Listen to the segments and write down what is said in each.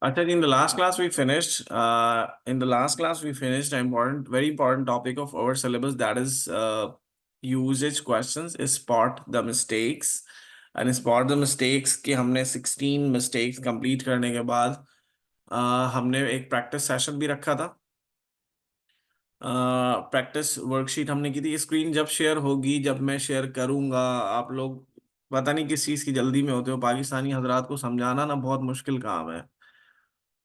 अच्छा जी, in the last class we finished an important, very important topic of our syllabus, that is usage questions, is spot the mistakes. And spot the mistakes के हमने 16 mistakes complete करने के बाद हमने एक practice session भी रखा था। प्रैक्टिस वर्कशीट हमने की थी। स्क्रीन जब शेयर होगी, जब मैं शेयर करूंगा, आप लोग पता नहीं किस चीज़ की जल्दी में होते हो। पाकिस्तानी हजरात को समझाना ना बहुत मुश्किल काम है।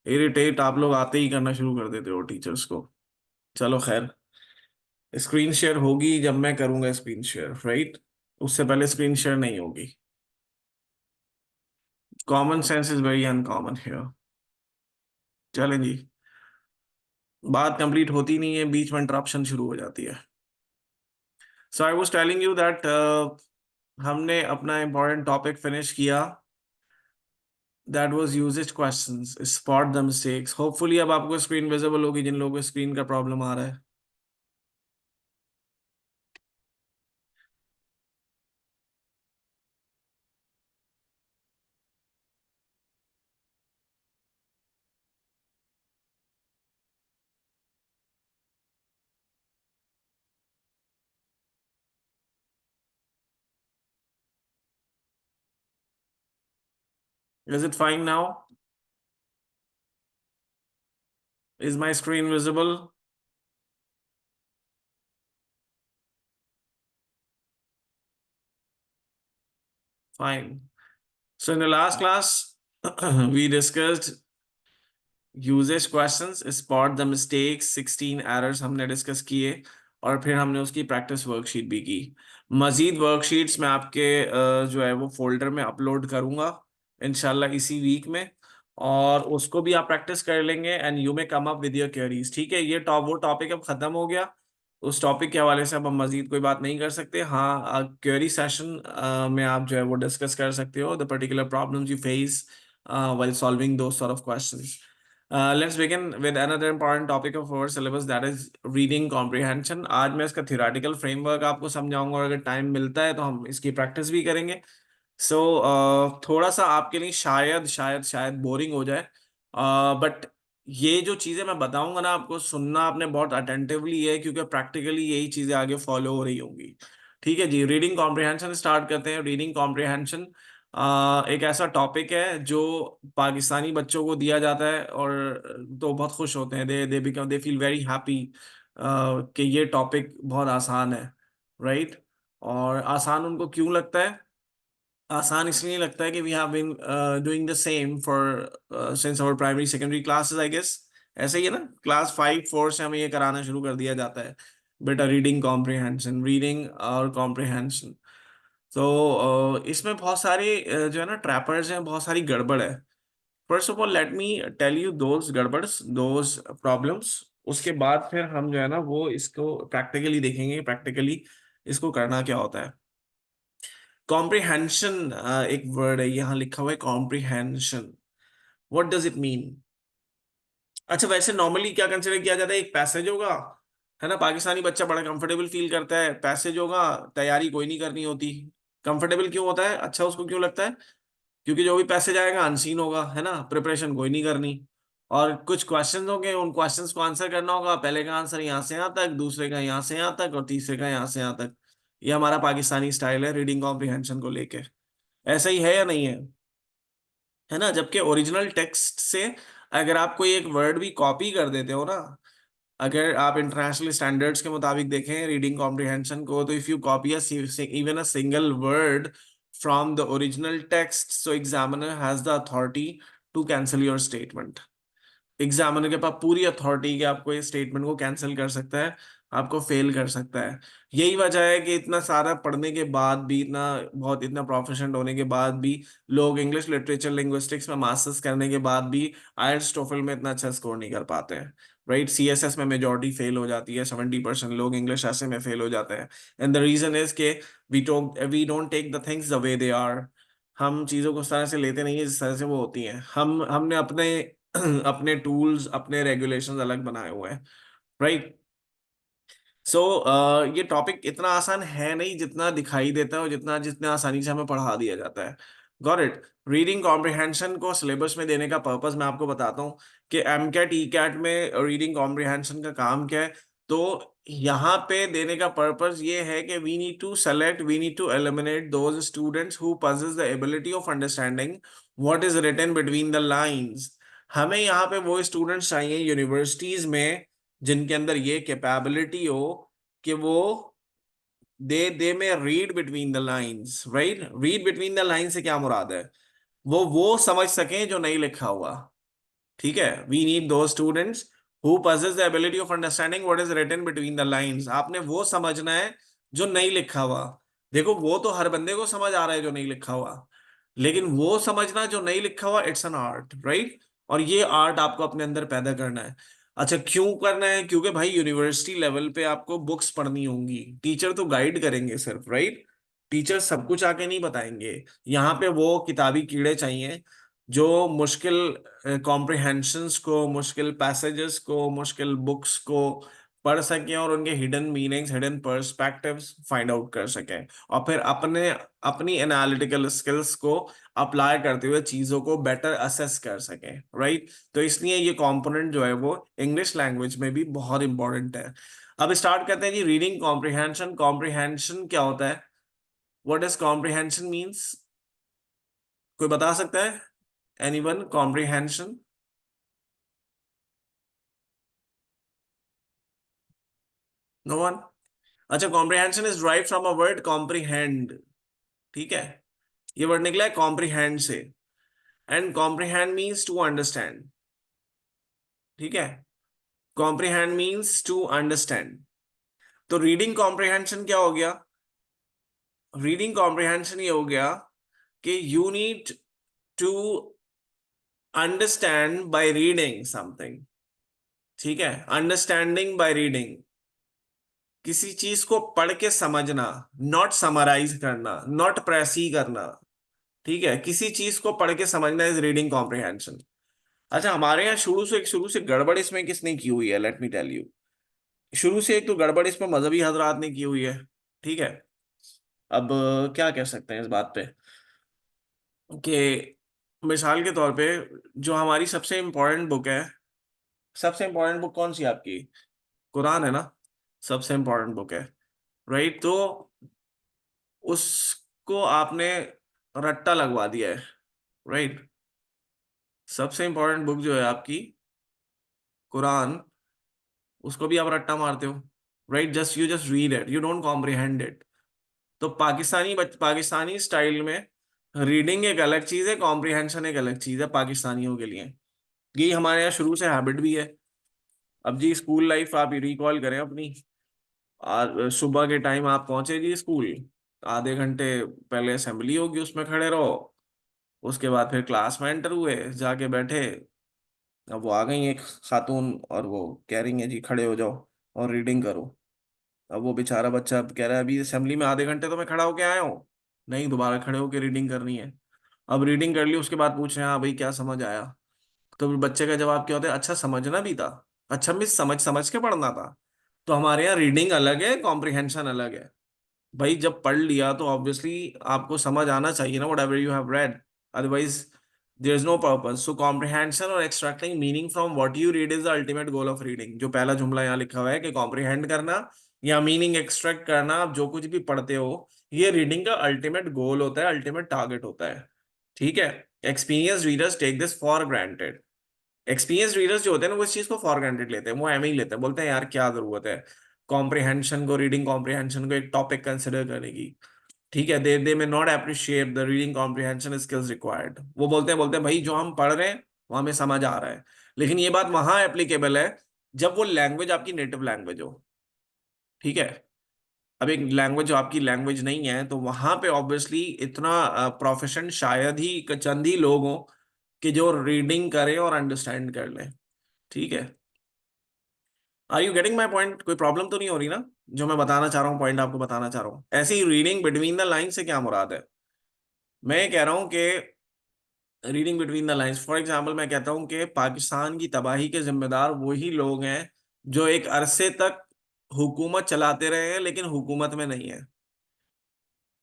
इरिटेट आप लोग आते ही करना शुरू कर देते हो टीचर्स को। चलो खैर, स्क्रीन शेयर होगी जब मैं करूंगा स्क्रीन शेयर, राइट? उससे पहले स्क्रीन शेयर नहीं होगी। Common sense is very uncommon here. चलें जी, बात कंप्लीट होती नहीं है, बीच में इंटरप्शन शुरू हो जाती है। So I was telling you that हमने अपना इंपॉर्टेंट टॉपिक फिनिश किया, that was usages questions, spot the mistakes. Hopefully अब आपको स्क्रीन विजिबल होगी जिन लोगों को स्क्रीन का प्रॉब्लम आ रहा है। Is it fine now? Is my screen visible? Fine. So in the last class, we discussed usage questions, spot the mistakes, 16 errors हमने डिस्कस किए, और फिर हमने उसकी प्रैक्टिस वर्कशीट भी की। मजीद वर्कशीट्स मैं आपके जो है वो फोल्डर में अपलोड करूंगा इंशाल्लाह इसी वीक में, और उसको भी आप प्रैक्टिस कर लेंगे and you may come up with your queries. ठीक है, ये वो टॉपिक अब खत्म हो गया। उस टॉपिक के हवाले से अब हम मजीद कोई बात नहीं कर सकते। हाँ, क्वेरी सेशन में आप जो है वो डिस्कस कर सकते हो the particular problems you face while solving those sort of questions. Let's begin with another important topic of our syllabus, that is reading comprehension. आज मैं इसका theoretical framework आपको समझाऊंगा, और अगर टाइम मिलता है तो हम इसकी प्रैक्टिस भी करेंगे। सो थोड़ा सा आपके लिए शायद शायद शायद बोरिंग हो जाए, बट ये जो चीज़ें मैं बताऊंगा ना, आपको सुनना आपने बहुत अटेंटिवली है, क्योंकि प्रैक्टिकली यही चीज़ें आगे फॉलो हो रही होंगी। ठीक है जी, रीडिंग कॉम्प्रिहेंशन स्टार्ट करते हैं। रीडिंग कॉम्प्रिहेंशन एक ऐसा टॉपिक है जो पाकिस्तानी बच्चों को दिया जाता है, और तो बहुत खुश होते हैं, दे फील वेरी हैप्पी कि ये टॉपिक बहुत आसान है, राइट? और आसान उनको क्यों लगता है? आसान इसलिए लगता है कि we have been doing the same for since our primary secondary classes, I guess. ऐसे ही है ना, क्लास 5 4 से हमें ये कराना शुरू कर दिया जाता है बेटा, रीडिंग कॉम्प्रिहेंशन, रीडिंग और कॉम्प्रिहेंशन। तो इसमें बहुत सारे जो है ना ट्रैपर्स हैं, बहुत सारी गड़बड़ है। First of all let me tell you those गड़बड़स, दोज प्रॉब्लम्स। उसके बाद फिर हम जो है ना वो इसको प्रैक्टिकली देखेंगे, प्रैक्टिकली इसको करना क्या होता है। कॉम्प्रिहेंशन एक वर्ड है, यहाँ लिखा हुआ है comprehension. What does it mean? अच्छा, वैसे नॉर्मली क्या कंसिडर किया जाता है? एक पैसेज होगा, है ना, पाकिस्तानी बच्चा बड़ा कंफर्टेबल फील करता है। पैसेज होगा, तैयारी कोई नहीं करनी होती। कंफर्टेबल क्यों होता है? अच्छा, उसको क्यों लगता है? क्योंकि जो भी पैसेज आएगा अनसीन होगा, है ना, प्रिपरेशन कोई नहीं करनी। और कुछ क्वेश्चंस होंगे, उन क्वेश्चंस को आंसर करना होगा। पहले का आंसर यहाँ से यहाँ तक, दूसरे का यहाँ से यहाँ तक, और तीसरे का यहाँ से यहाँ तक। ये हमारा पाकिस्तानी स्टाइल है रीडिंग कॉम्प्रिहेंशन को लेके। ऐसा ही है या नहीं है? है ना, जबकि ओरिजिनल टेक्स्ट से अगर आप कोई एक वर्ड भी कॉपी कर देते हो ना, अगर आप इंटरनेशनल स्टैंडर्ड्स के मुताबिक देखें रीडिंग कॉम्प्रिहेंशन को, तो if you copy even a single word from the original text, so examiner has the authority to cancel your statement. Examiner के पास पूरी अथॉरिटी कि आपको इस स्टेटमेंट को कैंसिल कर सकता है, आपको फेल कर सकता है। यही वजह है कि इतना सारा पढ़ने के बाद भी, इतना प्रोफिशिएंट होने के बाद भी, लोग इंग्लिश लिटरेचर लिंग्विस्टिक्स में मास्टर्स करने के बाद भी आईएलटीएस टोफल में इतना अच्छा स्कोर नहीं कर पाते हैं। राइट, सीएसएस में मेजोरिटी फेल हो जाती है, 70% लोग इंग्लिश ऐसे में फेल हो जाते हैं। एंड द रीजन इज के we don't take the things the way they are. हम चीज़ों को उस तरह से लेते नहीं है जिस तरह से वो होती हैं। हमने अपने अपने टूल्स, अपने रेगुलेशंस अलग बनाए हुए हैं, राइट? सो ये टॉपिक इतना आसान है नहीं जितना दिखाई देता है, और जितना जितने आसानी से हमें पढ़ा दिया जाता है। Got it. रीडिंग कॉम्प्रिहेंशन को सिलेबस में देने का पर्पस मैं आपको बताता हूँ कि एम कैट ई कैट में रीडिंग कॉम्प्रिहेंशन का काम क्या है। तो यहाँ पे देने का पर्पस ये है कि we need to eliminate those students who possess the ability of understanding what is written between the lines. हमें यहाँ पे वो स्टूडेंट्स चाहिए यूनिवर्सिटीज में जिनके अंदर ये कैपेबिलिटी हो कि वो दे में read between the lines, right. Read between the lines से क्या मुराद है, वो समझ सकें जो नहीं लिखा हुआ। ठीक है, we need those students who possess the ability of understanding what is written between the lines. आपने वो समझना है जो नहीं लिखा हुआ। देखो वो तो हर बंदे को समझ आ रहा है जो नहीं लिखा हुआ, लेकिन वो समझना जो नहीं लिखा हुआ, इट्स एन आर्ट, राइट। और ये आर्ट आपको अपने अंदर पैदा करना है। अच्छा क्यों करना है, क्योंकि भाई यूनिवर्सिटी लेवल पे आपको बुक्स पढ़नी होंगी, टीचर तो गाइड करेंगे सिर्फ, राइट। टीचर सब कुछ आके नहीं बताएंगे। यहाँ पे वो किताबी कीड़े चाहिए जो मुश्किल कॉम्प्रिहेंशंस को, मुश्किल पैसेजेस को, मुश्किल बुक्स को पढ़ सकें और उनके hidden meanings, hidden perspectives find out कर सकें, और फिर अपने अपनी एनालिटिकल स्किल्स को अप्लाई करते हुए चीजों को बेटर असेस कर सकें, राइट। तो इसलिए ये कंपोनेंट जो है वो इंग्लिश लैंग्वेज में भी बहुत इंपॉर्टेंट है। अब स्टार्ट करते हैं जी रीडिंग कॉम्प्रिहेंशन। कॉम्प्रिहेंशन क्या होता है, व्हाट इज कॉम्प्रिहेंशन मींस, कोई बता सकता है? Anyone, comprehension? No one. अच्छा, comprehension is drive from a word comprehend. ठीक है, ये वर्ड निकला है कॉम्प्रिहेंड से, and comprehend means to understand. ठीक है, कॉम्प्रिहेंड मींस टू अंडरस्टैंड। तो रीडिंग कॉम्प्रिहेंशन क्या हो गया, रीडिंग कॉम्प्रिहेंशन ये हो गया कि you need to understand by reading something. ठीक है, अंडरस्टैंडिंग बाय रीडिंग, किसी चीज को पढ़ के समझना, नॉट समराइज करना, नॉट प्रेसी करना। ठीक है, किसी चीज को पढ़ के समझना इज रीडिंग कॉम्प्रिहेंशन। अच्छा, हमारे यहाँ शुरू से गड़बड़ इसमें किसने की हुई है, लेट मी टेल यू। शुरू से एक तो गड़बड़ इसमें मजहबी हजरात ने की हुई है। ठीक है, अब क्या कह सकते हैं इस बात पे कि मिसाल के तौर पे जो हमारी सबसे इम्पोर्टेंट बुक है, सबसे इम्पोर्टेंट बुक कौन सी है आपकी? कुरान है ना, सबसे इम्पोर्टेंट बुक है, राइट। तो उसको आपने रट्टा लगवा दिया है, राइट। सबसे इम्पोर्टेंट बुक जो है आपकी कुरान, उसको भी आप रट्टा मारते हो, right. Just you just read it, you don't comprehend it. तो पाकिस्तानी स्टाइल में रीडिंग एक अलग चीज है, कॉम्प्रिहेंशन एक अलग चीज है पाकिस्तानियों के लिए। यही हमारे यहाँ शुरू से हैबिट भी है। अब जी स्कूल लाइफ आप रिकॉल करें अपनी, सुबह के टाइम आप पहुंचे जी स्कूल, आधे घंटे पहले असेंबली होगी, उसमें खड़े रहो। उसके बाद फिर क्लास में एंटर हुए, जाके बैठे। अब वो आ गई एक खातून और वो कह रही है जी खड़े हो जाओ और रीडिंग करो। अब वो बेचारा बच्चा अब कह रहा है अभी असेंबली में आधे घंटे तो मैं खड़ा होके आया हूँ, नहीं दोबारा खड़े होके रीडिंग करनी है। अब रीडिंग कर ली, उसके बाद पूछ रहे हैं हाँ भाई क्या समझ आया। तो फिर बच्चे का जवाब क्या होता है, अच्छा समझना भी था, अच्छा मिस समझ समझ के पढ़ना था। तो हमारे यहाँ रीडिंग अलग है, कॉम्प्रिहेंशन अलग है। भाई जब पढ़ लिया तो ऑब्वियसली आपको समझ आना चाहिए ना, whatever you have read, otherwise there is no purpose. So comprehension और extracting meaning from what you read is the ultimate goal of reading. जो पहला जुमला यहाँ लिखा हुआ है कि कॉम्प्रिहेंड करना या मीनिंग एक्सट्रैक्ट करना, आप जो कुछ भी पढ़ते हो, ये रीडिंग का अल्टीमेट गोल होता है, अल्टीमेट टारगेट होता है। ठीक है, experience readers take this for granted. Experience readers जो होते हैं ना वो इस चीज को फॉर ग्रांटेड लेते हैं, वो एम ही लेते हैं, बोलते हैं यार क्या जरूरत है कॉम्प्रिहेंशन को, रीडिंग कॉम्प्रिहेंशन को एक टॉपिक कंसिडर करने की। ठीक है, दे में not appreciate the reading comprehension skills required. वो बोलते हैं भाई जो हम पढ़ रहे हैं वो हमें समझ आ रहा है। लेकिन ये बात वहां एप्लीकेबल है जब वो लैंग्वेज आपकी नेटिव लैंग्वेज हो। ठीक है, अब एक लैंग्वेज जो आपकी लैंग्वेज नहीं है तो वहां पे ऑब्वियसली इतना प्रोफेशन शायद ही चंद ही लोग हों कि जो रीडिंग करें और अंडरस्टैंड कर लें। ठीक है, are you getting my point? कोई प्रॉब्लम तो नहीं हो रही ना जो मैं बताना चाह रहा हूँ, पॉइंट आपको बताना चाह रहा हूँ। ऐसे ही रीडिंग बिटवीन द लाइन से क्या मुराद है, मैं ये कह रहा हूँ कि reading between the lines, for example मैं कहता हूँ कि पाकिस्तान की तबाही के जिम्मेदार वही लोग हैं जो एक अरसे तक हुकूमत चलाते रहे हैं लेकिन हुकूमत में नहीं है।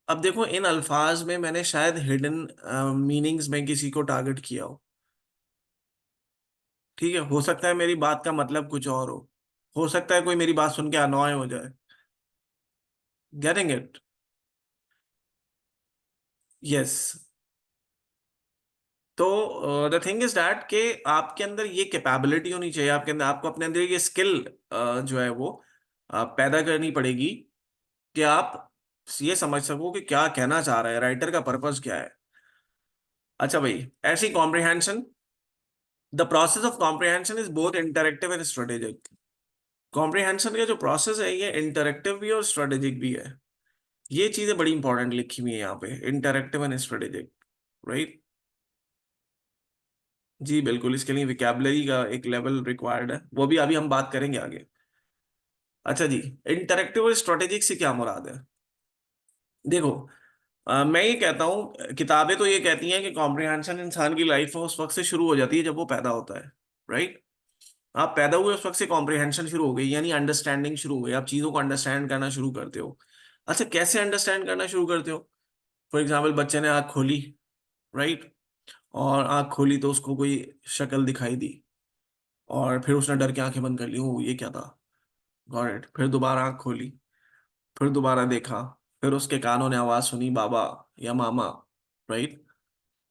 अब देखो इन अल्फाज में मैंने शायद हिडन मीनिंग्स में किसी को टारगेट किया हो। ठीक है, हो सकता है मेरी बात का मतलब कुछ और हो सकता है कोई मेरी बात सुन के अनॉय हो जाए। Getting it? यस। तो द थिंग इज दैट कि आपके अंदर ये कैपेबिलिटी होनी चाहिए, आपके अंदर, आपको अपने अंदर ये स्किल जो है वो पैदा करनी पड़ेगी कि आप ये समझ सको कि क्या कहना चाह रहा है राइटर, का पर्पस क्या है। अच्छा भाई, ऐसी comprehension, the process of comprehension is both interactive and strategic. Comprehension का जो प्रोसेस है ये इंटरेक्टिव भी है और स्ट्रेटेजिक भी है। ये चीजें बड़ी इंपॉर्टेंट लिखी हुई है यहाँ पे, इंटरेक्टिव एंड स्ट्रेटेजिक। राइट? जी बिल्कुल, इसके लिए विकैबुलरी का एक लेवल रिक्वायर्ड है, वो भी अभी हम बात करेंगे आगे। अच्छा जी, इंटरेक्टिव और स्ट्रेटेजिक से क्या मुराद है? देखो, मैं ये कहता हूँ, किताबें तो ये कहती हैं कि कॉम्प्रिहेंशन इंसान की लाइफ में उस वक्त से शुरू हो जाती है जब वो पैदा होता है। राइट? आप पैदा हुए उस वक्त से कॉम्प्रिहेंशन शुरू हो गई, यानी अंडरस्टैंडिंग शुरू हो गई, आप चीजों को अंडरस्टैंड करना शुरू करते हो। अच्छा, कैसे अंडरस्टैंड करना शुरू करते हो? फॉर एग्जाम्पल, बच्चे ने आँख खोली, राइट, और आँख खोली तो उसको कोई शक्ल दिखाई दी, और फिर उसने डर के आंखें बंद कर ली, ओ ये क्या था, गॉट इट। फिर दोबारा आँख खोली, फिर दोबारा देखा, फिर उसके कानों ने आवाज सुनी, बाबा या मामा। Right?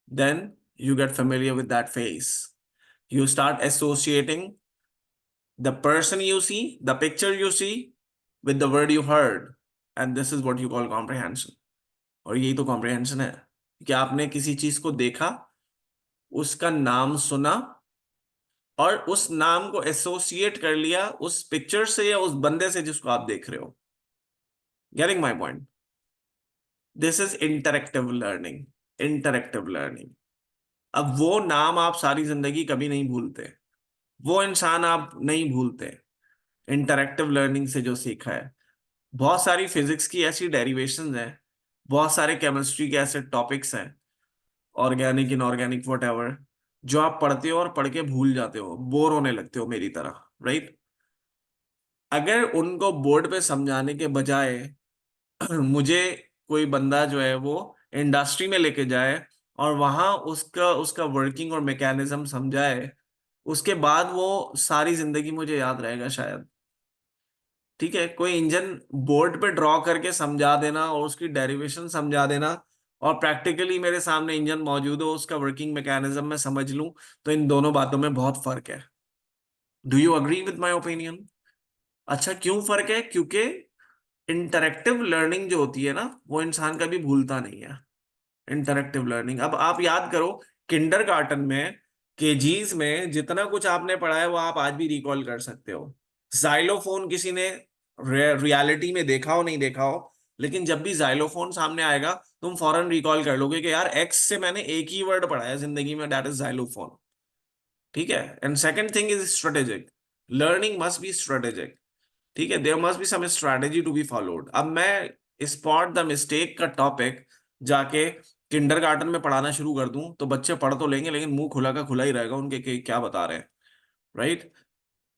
Then you get familiar with that face. You start associating the person you see, the picture you see, with the word you heard, and this is what you call comprehension. और यही तो comprehension है कि आपने किसी चीज को देखा, उसका नाम सुना, और उस नाम को एसोसिएट कर लिया उस पिक्चर से या उस बंदे से जिसको आप देख रहे हो। Getting my point? This is interactive learning. Interactive learning. अब वो नाम आप सारी जिंदगी कभी नहीं भूलते, वो इंसान आप नहीं भूलते, इंटरेक्टिव लर्निंग से जो सीखा है। बहुत सारी फिजिक्स की ऐसी डेरिवेशंस हैं, बहुत सारे केमिस्ट्री के ऐसे टॉपिक्स हैं, ऑर्गेनिक इनऑर्गेनिक वट, जो आप पढ़ते हो और पढ़ के भूल जाते हो, बोर होने लगते हो मेरी तरह। राइट? अगर उनको बोर्ड पे समझाने के बजाय मुझे कोई बंदा जो है वो इंडस्ट्री में लेके जाए और वहां उसका उसका वर्किंग और मैकेनिज्म समझाए, उसके बाद वो सारी जिंदगी मुझे याद रहेगा शायद। ठीक है, कोई इंजन बोर्ड पे ड्रॉ करके समझा देना और उसकी डेरिवेशन समझा देना, और प्रैक्टिकली मेरे सामने इंजन मौजूद हो, उसका वर्किंग मैकेनिज्म मैं समझ लूं, तो इन दोनों बातों में बहुत फर्क है। Do you agree with my opinion? अच्छा, क्यों फर्क है? क्योंकि इंटरेक्टिव लर्निंग जो होती है ना, वो इंसान कभी भूलता नहीं है। इंटरेक्टिव लर्निंग, अब आप याद करो, किंडर गार्टन में, केजीज में जितना कुछ आपने पढ़ा है वो आप आज भी रिकॉल कर सकते हो। जाइलोफोन किसी ने रियलिटी में देखा हो नहीं देखा हो, लेकिन जब भी जाइलोफोन सामने आएगा तुम फौरन रिकॉल कर लोगे कि यार एक्स से मैंने एक ही वर्ड पढ़ा है जिंदगी में, दैट इज जाइलोफोन। ठीक है? And second thing is strategic. Learning must be strategic. ठीक है, there must be some strategy to be followed. अब मैं स्पॉट द मिस्टेक का टॉपिक जाके किंडरगार्टन में पढ़ाना शुरू कर दूं तो बच्चे पढ़ तो लेंगे, लेकिन मुंह खुला का खुला ही रहेगा उनके कि क्या बता रहे हैं। राइट?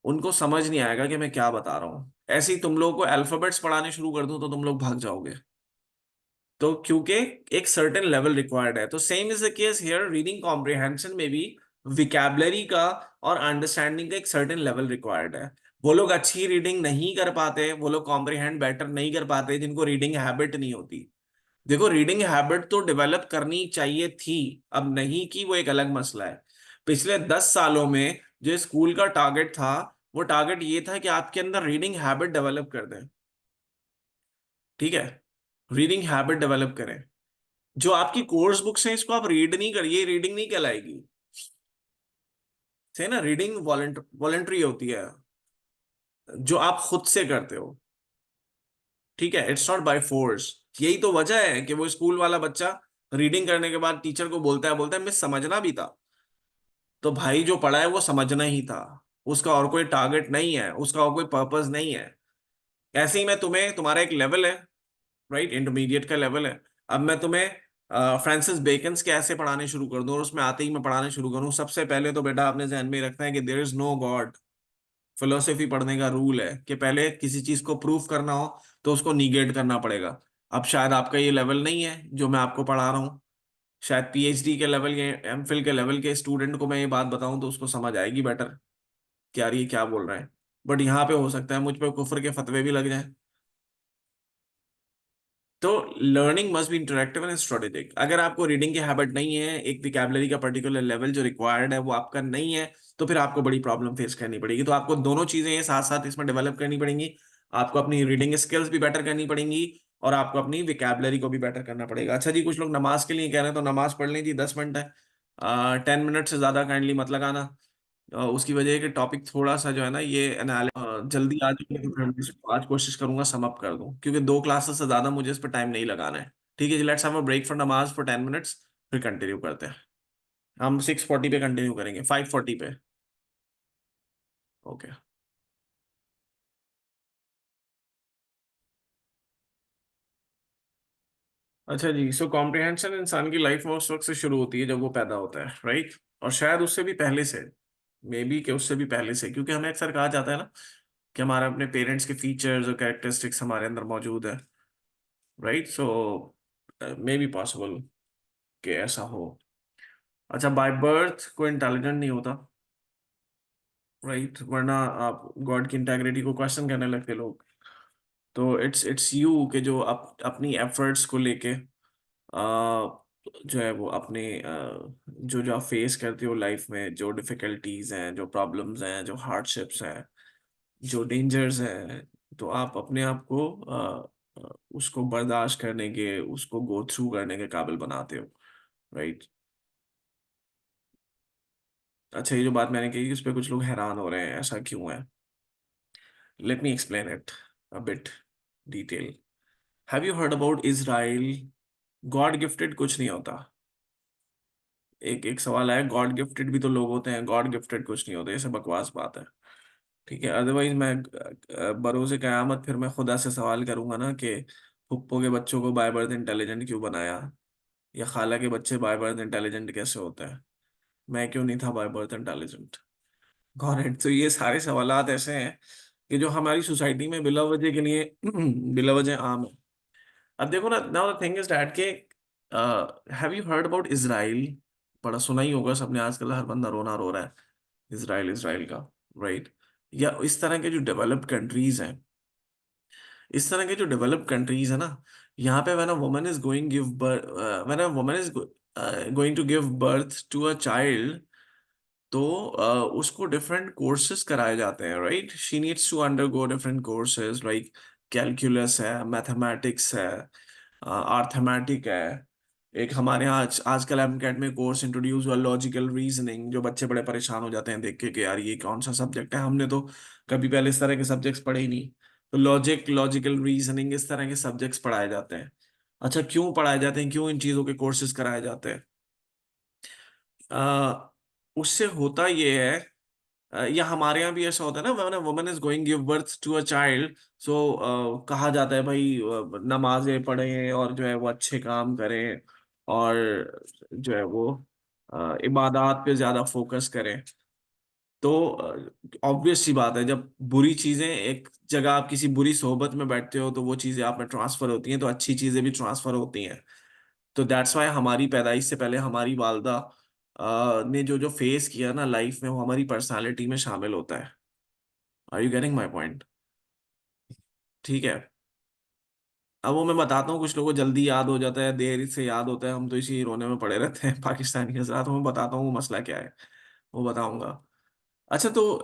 उनको समझ नहीं आएगा कि मैं क्या बता रहा हूँ। ऐसे ही तुम लोगों को अल्फाबेट्स पढ़ाने शुरू कर दूं तो तुम लोग भाग जाओगे। तो क्योंकि एक सर्टेन लेवल रिक्वायर्ड है, तो same is the case here, reading comprehension में भी विकैबुलरी का और अंडरस्टैंडिंग का एक सर्टेन लेवल रिक्वायर्ड है। वो लोग अच्छी रीडिंग नहीं कर पाते, वो लोग कॉम्प्रिहेंड बेटर नहीं कर पाते जिनको रीडिंग हैबिट नहीं होती। देखो, रीडिंग हैबिट तो डेवलप करनी चाहिए थी, अब नहीं की वो एक अलग मसला है। पिछले 10 सालों में जो स्कूल का टारगेट था, वो टारगेट ये था कि आपके अंदर रीडिंग हैबिट डेवलप कर दें। ठीक है? रीडिंग हैबिट डेवलप करें। जो आपकी कोर्स बुक्स हैं इसको आप रीड नहीं करिए, रीडिंग नहीं कहलाएगी। सही ना? रीडिंग वॉलेंट्री होती है, जो आप खुद से करते हो। ठीक है? It's not by force. यही तो वजह है कि वो स्कूल वाला बच्चा रीडिंग करने के बाद टीचर को बोलता है मैं समझना भी था। तो भाई, जो पढ़ा है वो समझना ही था, उसका और कोई टारगेट नहीं है, उसका और कोई पर्पस नहीं है। ऐसे ही मैं तुम्हें, तुम्हारा एक लेवल है, राइट, इंटरमीडिएट का लेवल है। अब मैं तुम्हें फ्रांसिस बेकन के ऐसे पढ़ाने शुरू कर दूं और उसमें आते ही मैं पढ़ाने शुरू करूं, सबसे पहले तो बेटा आपने ध्यान में रखना है कि there is no god. Philosophy पढ़ने का रूल है कि पहले किसी चीज को प्रूफ करना हो तो उसको निगेट करना पड़ेगा। अब शायद आपका ये लेवल नहीं है जो मैं आपको पढ़ा रहा हूँ, शायद पीएचडी के लेवल के, एमफिल के लेवल के स्टूडेंट को मैं ये बात बताऊं तो उसको समझ आएगी बेटर कि यार ये क्या बोल रहे हैं। बट यहाँ पे हो सकता है मुझ पे कुफर के फतवे भी लग जाए। तो learning must B interactive and strategic. अगर आपको रीडिंग की हैबिट नहीं है, एक विकैबुलरी का पर्टिकुलर लेवल जो रिक्वायर्ड है वो आपका नहीं है, तो फिर आपको बड़ी प्रॉब्लम फेस करनी पड़ेगी। तो आपको दोनों चीजें साथ साथ इसमें डेवलप करनी पड़ेंगी। आपको अपनी रीडिंग स्किल्स भी बेटर करनी पड़ेंगी और आपको अपनी विकैबुलरी को भी बेटर करना पड़ेगा। अच्छा जी, कुछ लोग नमाज के लिए कह रहे हैं, तो नमाज पढ़ लें जी, 10 मिनट है, 10 मिनट से ज्यादा काइंडली मत लगाना। उसकी वजह है कि टॉपिक थोड़ा सा जो है ना ये जल्दी आ जाएगी, तो फिर मैं इसको आज कोशिश करूंगा सम अप कर दूं, क्योंकि 2 क्लासेस से ज्यादा मुझे इस पर टाइम नहीं लगाना है। ठीक है जी, let's have a break for namaz for 10 minutes, फिर कंटिन्यू करते हैं। हम 6:40 पे कंटिन्यू करेंगे, 5:40 पे। ओके। अच्छा जी, सो कॉम्प्रिहेंशन इंसान की लाइफ में उस वक्त से शुरू होती है जब वो पैदा होता है, राइट? और शायद उससे भी पहले से, मे बी कि उससे भी पहले से, क्योंकि हमें अक्सर कहा जाता है ना कि हमारे अपने पेरेंट्स के फीचर्स और कैरेक्टरिस्टिक्स हमारे अंदर मौजूद है, right? So may be possible कि ऐसा हो। अच्छा, बाय बर्थ कोई इंटेलिजेंट नहीं होता, राइट? वरना आप गॉड की इंटेग्रिटी को क्वेश्चन करने लगते लोग। तो इट्स यू के जो अपनी एफर्ट्स को लेके जो है वो अपने जो जो आप फेस करते हो लाइफ में, जो डिफिकल्टीज हैं, जो प्रॉब्लम्स हैं, जो हार्डशिप्स हैं, जो डेंजर्स हैं, तो आप अपने आप को उसको बर्दाश्त करने के, उसको गो थ्रू करने के काबिल बनाते हो, राइट? अच्छा, ये जो बात मैंने कही उस पर कुछ लोग हैरान हो रहे हैं, ऐसा क्यों है? Let me explain it a bit detail. Have you heard about Israel? God gifted कुछ नहीं होता। एक एक सवाल है, गॉड गिफ्टेड भी तो लोग होते हैं, गॉड गिफ्टेड कुछ नहीं होते, ये सब बकवास बात है। ठीक है, अदरवाइज मैं बरोज़े क़यामत फिर मैं खुदा से सवाल करूंगा ना कि फुप्पो के बच्चों को बाय बर्थ इंटेलिजेंट क्यों बनाया, या खाला के बच्चे बाय बर्थ इंटेलिजेंट कैसे होते हैं, मैं क्यों नहीं था बाय बर्थ इंटेलिजेंट? करेक्ट। तो ये सारे सवालात ऐसे हैं कि जो हमारी सोसाइटी में बिला वजह के लिए बिला वजह आम है। अब देखो ना, now the thing is that के have you heard about Israel? बड़ा सुना ही होगा सबने, आजकल हर बंदा रोना रो रहा है इजराइल इजराइल का, राइट? या इस तरह के जो डेवलप्ड कंट्रीज हैं, इस तरह के जो डेवलप्ड कंट्रीज है ना, यहाँ पे when a woman is going give birth, when a woman is going to give birth to a child, तो उसको डिफरेंट कोर्सेज कराए जाते हैं, right? She needs to undergo different courses like calculus है, मैथमेटिक्स है, अर्थमेटिक है। एक हमारे यहाँ आजकल एमकेट में कोर्स इंट्रोड्यूस हुआ, लॉजिकल रीजनिंग, जो बच्चे बड़े परेशान हो जाते हैं देख के कि यार ये कौन सा सब्जेक्ट है, हमने तो कभी पहले इस तरह के सब्जेक्ट्स पढ़े ही नहीं। तो लॉजिकल रीजनिंग, इस तरह के सब्जेक्ट्स पढ़ाए जाते हैं। अच्छा, क्यों पढ़ाए जाते हैं, क्यों इन चीज़ों के कोर्सेज कराए जाते हैं? अ, उससे होता ये है, या हमारे यहाँ भी ऐसा होता है ना, when a woman is going give birth to a child, so कहा जाता है भाई नमाजें पढ़ें और जो है वो अच्छे काम करें, और जो है वो इबादत पे ज्यादा फोकस करें। तो ऑब्वियस सी बात है, जब बुरी चीजें एक जगह, आप किसी बुरी सोहबत में बैठते हो तो वो चीजें आप में ट्रांसफर होती हैं, तो अच्छी चीजें भी ट्रांसफर होती हैं। तो दैट्स वाई हमारी पैदाइश से पहले हमारी वालदा ने जो जो फेस किया ना लाइफ में, वो हमारी पर्सनालिटी में शामिल होता है। Are you getting my point? ठीक है। अब वो मैं बताता हूँ, कुछ लोगों को जल्दी याद हो जाता है, देर से याद होता है, हम तो इसी रोने में पड़े रहते हैं पाकिस्तानी के साथ। मैं बताता हूँ वो मसला क्या है, वो बताऊंगा। अच्छा, तो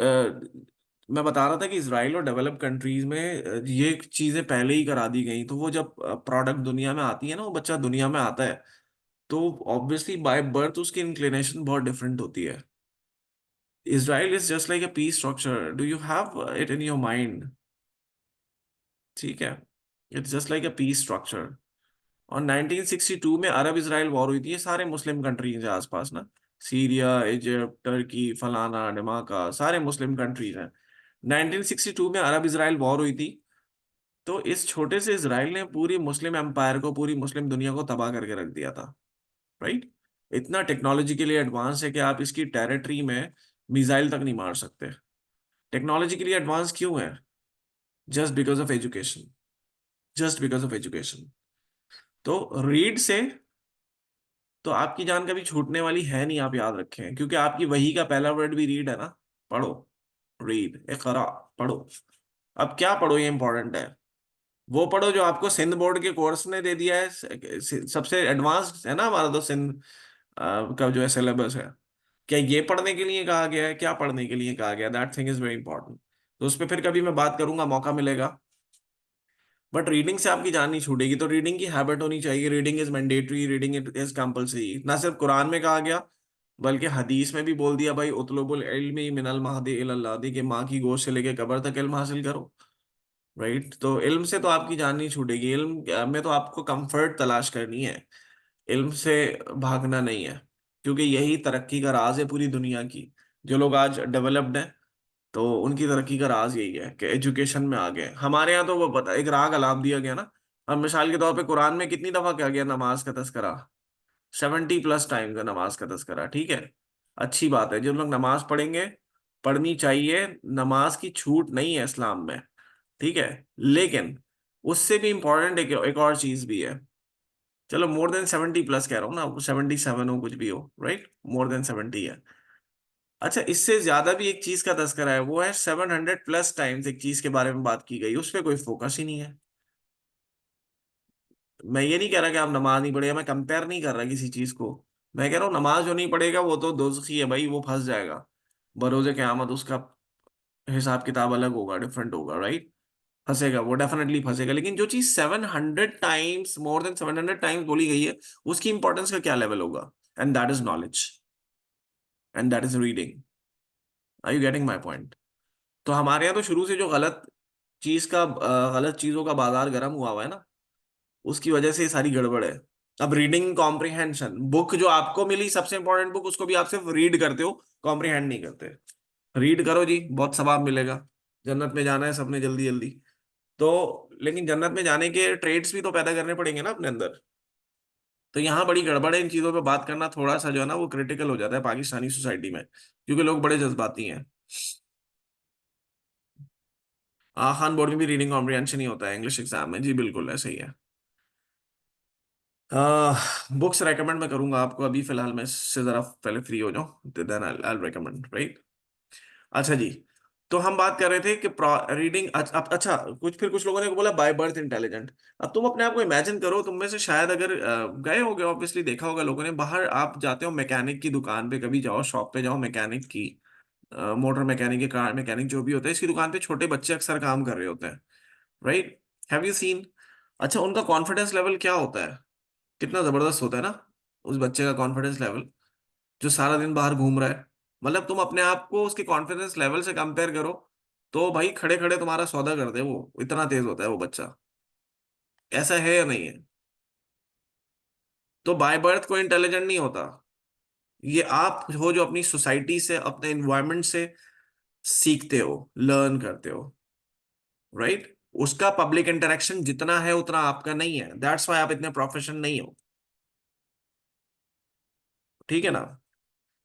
मैं बता रहा था कि इसराइल और डेवलप्ड कंट्रीज में ये चीजें पहले ही करा दी गई, तो वो जब प्रोडक्ट दुनिया में आती है ना, वो बच्चा दुनिया में आता है, तो ऑब्वियसली बाय बर्थ उसकी इंक्लिनेशन बहुत डिफरेंट होती है। Israel is just like a peace structure. Do you have it in your mind? ठीक है, it's just like a piece structure. और 1962 में अरब इसराइल वॉर हुई थी, ये सारे मुस्लिम कंट्रीज हैं आसपास ना, सीरिया, इजिप्ट, टर्की, फलाना ढिमाका, सारे मुस्लिम कंट्रीज हैं। 1962 में अरब इसराइल वॉर हुई थी, तो इस छोटे से इसराइल ने पूरी मुस्लिम एम्पायर को, पूरी मुस्लिम दुनिया को तबाह करके रख दिया था, राइट? इतना टेक्नोलॉजिकली एडवांस है कि आप इसकी टेरिटरी में मिसाइल तक नहीं मार सकते। टेक्नोलॉजिकली एडवांस क्यों है? Just because of education, just because of education. तो रीड से तो आपकी जान कभी छूटने वाली है नहीं, आप याद रखें, क्योंकि आपकी वही का पहला वर्ड भी रीड है ना। पढ़ो, रीड, इकरा, पढ़ो। अब क्या पढ़ो ये इंपॉर्टेंट है। वो पढ़ो जो आपको सिंध बोर्ड के कोर्स ने दे दिया है, सबसे एडवांस है ना हमारा तो सिंध का जो है सिलेबस है। क्या ये पढ़ने के लिए कहा गया है, क्या पढ़ने के लिए कहा गया, that thing is very important. तो उस पर फिर कभी मैं बात करूंगा, मौका मिलेगा। बट रीडिंग से आपकी जान नहीं छूटेगी, तो रीडिंग की हैबिट होनी चाहिए। Reading is mandatory, reading is compulsory. ना सिर्फ कुरान में कहा गया, बल्कि हदीस में भी बोल दिया, भाई उतलुबुल इल्मी मिनल महदी इलल लादी, के माँ की गोद से लेके कब्र तक इल्म हासिल करो। राइट, तो इल्म से तो आपकी जान नहीं छूटेगी। इल्म में तो आपको कंफर्ट तलाश करनी है, इल्म से भागना नहीं है। क्योंकि यही तरक्की का राज है पूरी दुनिया की। जो लोग आज डेवलप्ड हैं, तो उनकी तरक्की का राज यही है कि एजुकेशन में आ गए। हमारे यहाँ तो वो पता, एक राग अलाप दिया गया ना। अब मिसाल के तौर पे कुरान में कितनी दफा क्या गया नमाज का तस्करा? 70+ टाइम्स है नमाज का तस्करा, ठीक है। अच्छी बात है, जो लोग नमाज पढ़ेंगे, पढ़नी चाहिए। नमाज की छूट नहीं है इस्लाम में, ठीक है। लेकिन उससे भी इंपॉर्टेंट एक और चीज भी है। चलो मोर देन 70+ कह रहा हूँ ना, 77 हो कुछ भी हो, राइट, मोर देन 70 है। अच्छा, इससे ज्यादा भी एक चीज का तस्करा है, वो है 700+ टाइम्स एक चीज के बारे में बात की गई, उस पर कोई फोकस ही नहीं है। मैं ये नहीं कह रहा कि आप नमाज नहीं पढ़ेगा, मैं कंपेयर नहीं कर रहा किसी चीज को। मैं कह रहा हूँ नमाज जो नहीं पढ़ेगा वो तो दोज़खी है भाई, वो फंस जाएगा। बरोज़े क़यामत उसका हिसाब किताब अलग होगा, डिफरेंट होगा, राइट। फंसेगा, वो डेफिनेटली फंसेगा। लेकिन जो चीज 700 टाइम्स, मोर देन 700 टाइम्स बोली गई है, उसकी इंपॉर्टेंस का क्या लेवल होगा? And that is knowledge, and that is reading. Are you getting my point? तो हमारे यहाँ तो शुरू से जो गलत चीजों का बाजार गर्म हुआ हुआ है ना, उसकी वजह से ये सारी गड़बड़ है। अब रीडिंग कॉम्प्रिहेंशन, बुक जो आपको मिली सबसे इंपॉर्टेंट बुक, उसको भी आप सिर्फ रीड करते हो, कॉम्प्रिहेंड नहीं करते। रीड करो जी, बहुत सवाब मिलेगा। जन्नत में जाना है सबने जल्दी जल्दी। तो लेकिन जन्नत में जाने के ट्रेड्स भी तो पैदा करने पड़ेंगे ना अपने अंदर। तो यहाँ बड़ी गड़बड़ है, इन चीजों पे बात करना थोड़ा सा जो है ना वो क्रिटिकल हो जाता है पाकिस्तानी सोसाइटी में, क्योंकि लोग बड़े जज्बाती हैं। खान बोर्ड में भी रीडिंग कॉम्प्रिहेंशन ही होता है इंग्लिश एग्जाम में, जी बिल्कुल ऐसे ही है। बुक्स रेकमेंड मैं करूंगा आपको, अभी फिलहाल मैं इससे जरा पहले फ्री हो जाऊं, देन आई रेकमेंड, राइट। अच्छा जी, तो हम बात कर रहे थे कि रीडिंग। अच्छा, कुछ लोगों ने बोला बाय बर्थ इंटेलिजेंट। अब तुम अपने आप को इमेजिन करो, तुम में से शायद अगर गए होगे, ऑब्वियसली देखा होगा लोगों ने, बाहर आप जाते हो मैकेनिक की दुकान पे, कभी जाओ शॉप पे जाओ मैकेनिक की, मोटर मैकेनिक या कार मैकेनिक जो भी होता है, इसकी दुकान पे छोटे बच्चे अक्सर काम कर रहे होते हैं, राइट। Have you seen? अच्छा, उनका कॉन्फिडेंस लेवल क्या होता है? कितना जबरदस्त होता है ना उस बच्चे का कॉन्फिडेंस लेवल, जो सारा दिन बाहर घूम रहा है। मतलब तुम अपने आप को उसके कॉन्फिडेंस लेवल से कंपेयर करो, तो भाई खड़े खड़े तुम्हारा सौदा कर दे वो, इतना तेज होता है वो बच्चा। ऐसा है या नहीं है? तो बाय बर्थ कोई इंटेलिजेंट नहीं होता। ये आप हो जो अपनी सोसाइटी से, अपने इन्वायरमेंट से सीखते हो, लर्न करते हो, राइट। उसका पब्लिक इंटरेक्शन जितना है उतना आपका नहीं है, दैट्स वाई आप इतने प्रोफेशन नहीं हो, ठीक है ना।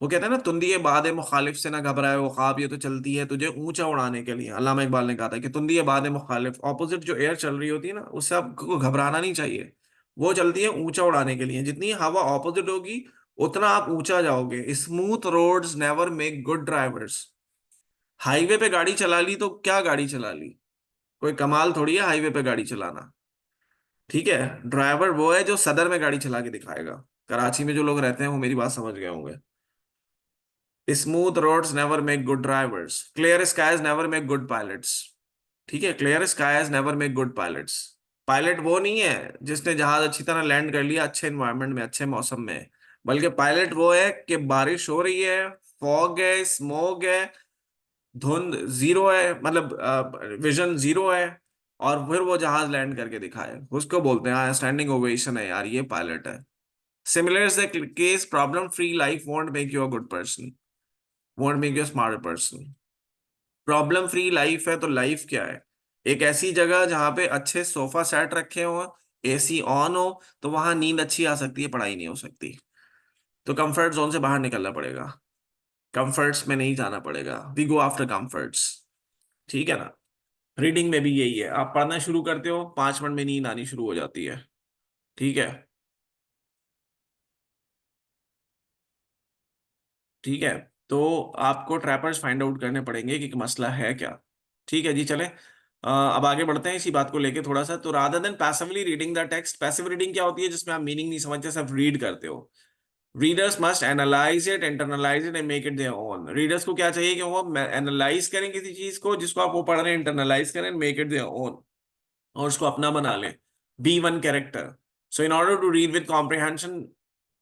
वो कहते हैं ना, तुंदिए बादे मुखालिफ से ना घबराए वो ख्वाब, ये तो चलती है तुझे ऊंचा उड़ाने के लिए। अल्लामा इकबाल ने कहा था कि तुंदिए बादे मुखालिफ, ऑपोजिट जो एयर चल रही होती है ना, उससे आपको घबराना नहीं चाहिए। वो चलती है ऊंचा उड़ाने के लिए, जितनी हवा ऑपोजिट होगी उतना आप ऊंचा जाओगे। Smooth roads never make good drivers. Highway पे गाड़ी चला ली तो क्या गाड़ी चला ली, कोई कमाल थोड़ी है हाईवे पे गाड़ी चलाना, ठीक है। ड्राइवर वो है जो सदर में गाड़ी चला के दिखाएगा। कराची में जो लोग रहते हैं वो मेरी बात समझ गए होंगे। Smooth roads never make good drivers, clear skies never make good pilots, ठीक है। Clear skies never make good pilots. Pilot वो नहीं है जिसने जहाज अच्छी तरह लैंड कर लिया अच्छे एनवायरनमेंट में, अच्छे मौसम में। बल्कि पायलट वो है कि बारिश हो रही है, फॉग है, स्मोक है, धुंध जीरो है, मतलब विजन जीरो है, और फिर वो जहाज लैंड करके दिखाए, उसको बोलते हैं हाँ स्टैंडिंग ओवेशन है यार, ये पायलट है। Similar is the case, problem free life won't make you a good person, won't make you smart person. Problem free life है तो लाइफ क्या है? एक ऐसी जगह जहां पे अच्छे सोफा सेट रखे हो, एसी ऑन हो, तो वहां नींद अच्छी आ सकती है, पढ़ाई नहीं हो सकती। तो कंफर्ट जोन से बाहर निकलना पड़ेगा, कंफर्ट्स में नहीं जाना पड़ेगा, वी गो आफ्टर कंफर्ट्स, ठीक है ना। रीडिंग में भी यही है, आप पढ़ना शुरू करते हो 5 मिनट में नींद आनी शुरू हो जाती है। ठीक है, ठीक है। तो आपको ट्रैपर्स फाइंड आउट करने पड़ेंगे कि मसला है क्या। ठीक है जी, चले अब आगे बढ़ते हैं इसी बात को लेके थोड़ा सा। तो rather than passively reading the text, passive reading क्या होती है? जिसमें आप मीनिंग नहीं समझते, सिर्फ रीड करते हो। Readers must analyse it, internalise it and make it their own. Readers को क्या चाहिए कि वो एनालाइज करें किसी चीज को जिसको आप वो पढ़ रहे हैं, इंटरनलाइज करें, मेक इट देयर ओन, और उसको अपना बना लें। Be one character. So in order to read with comprehension,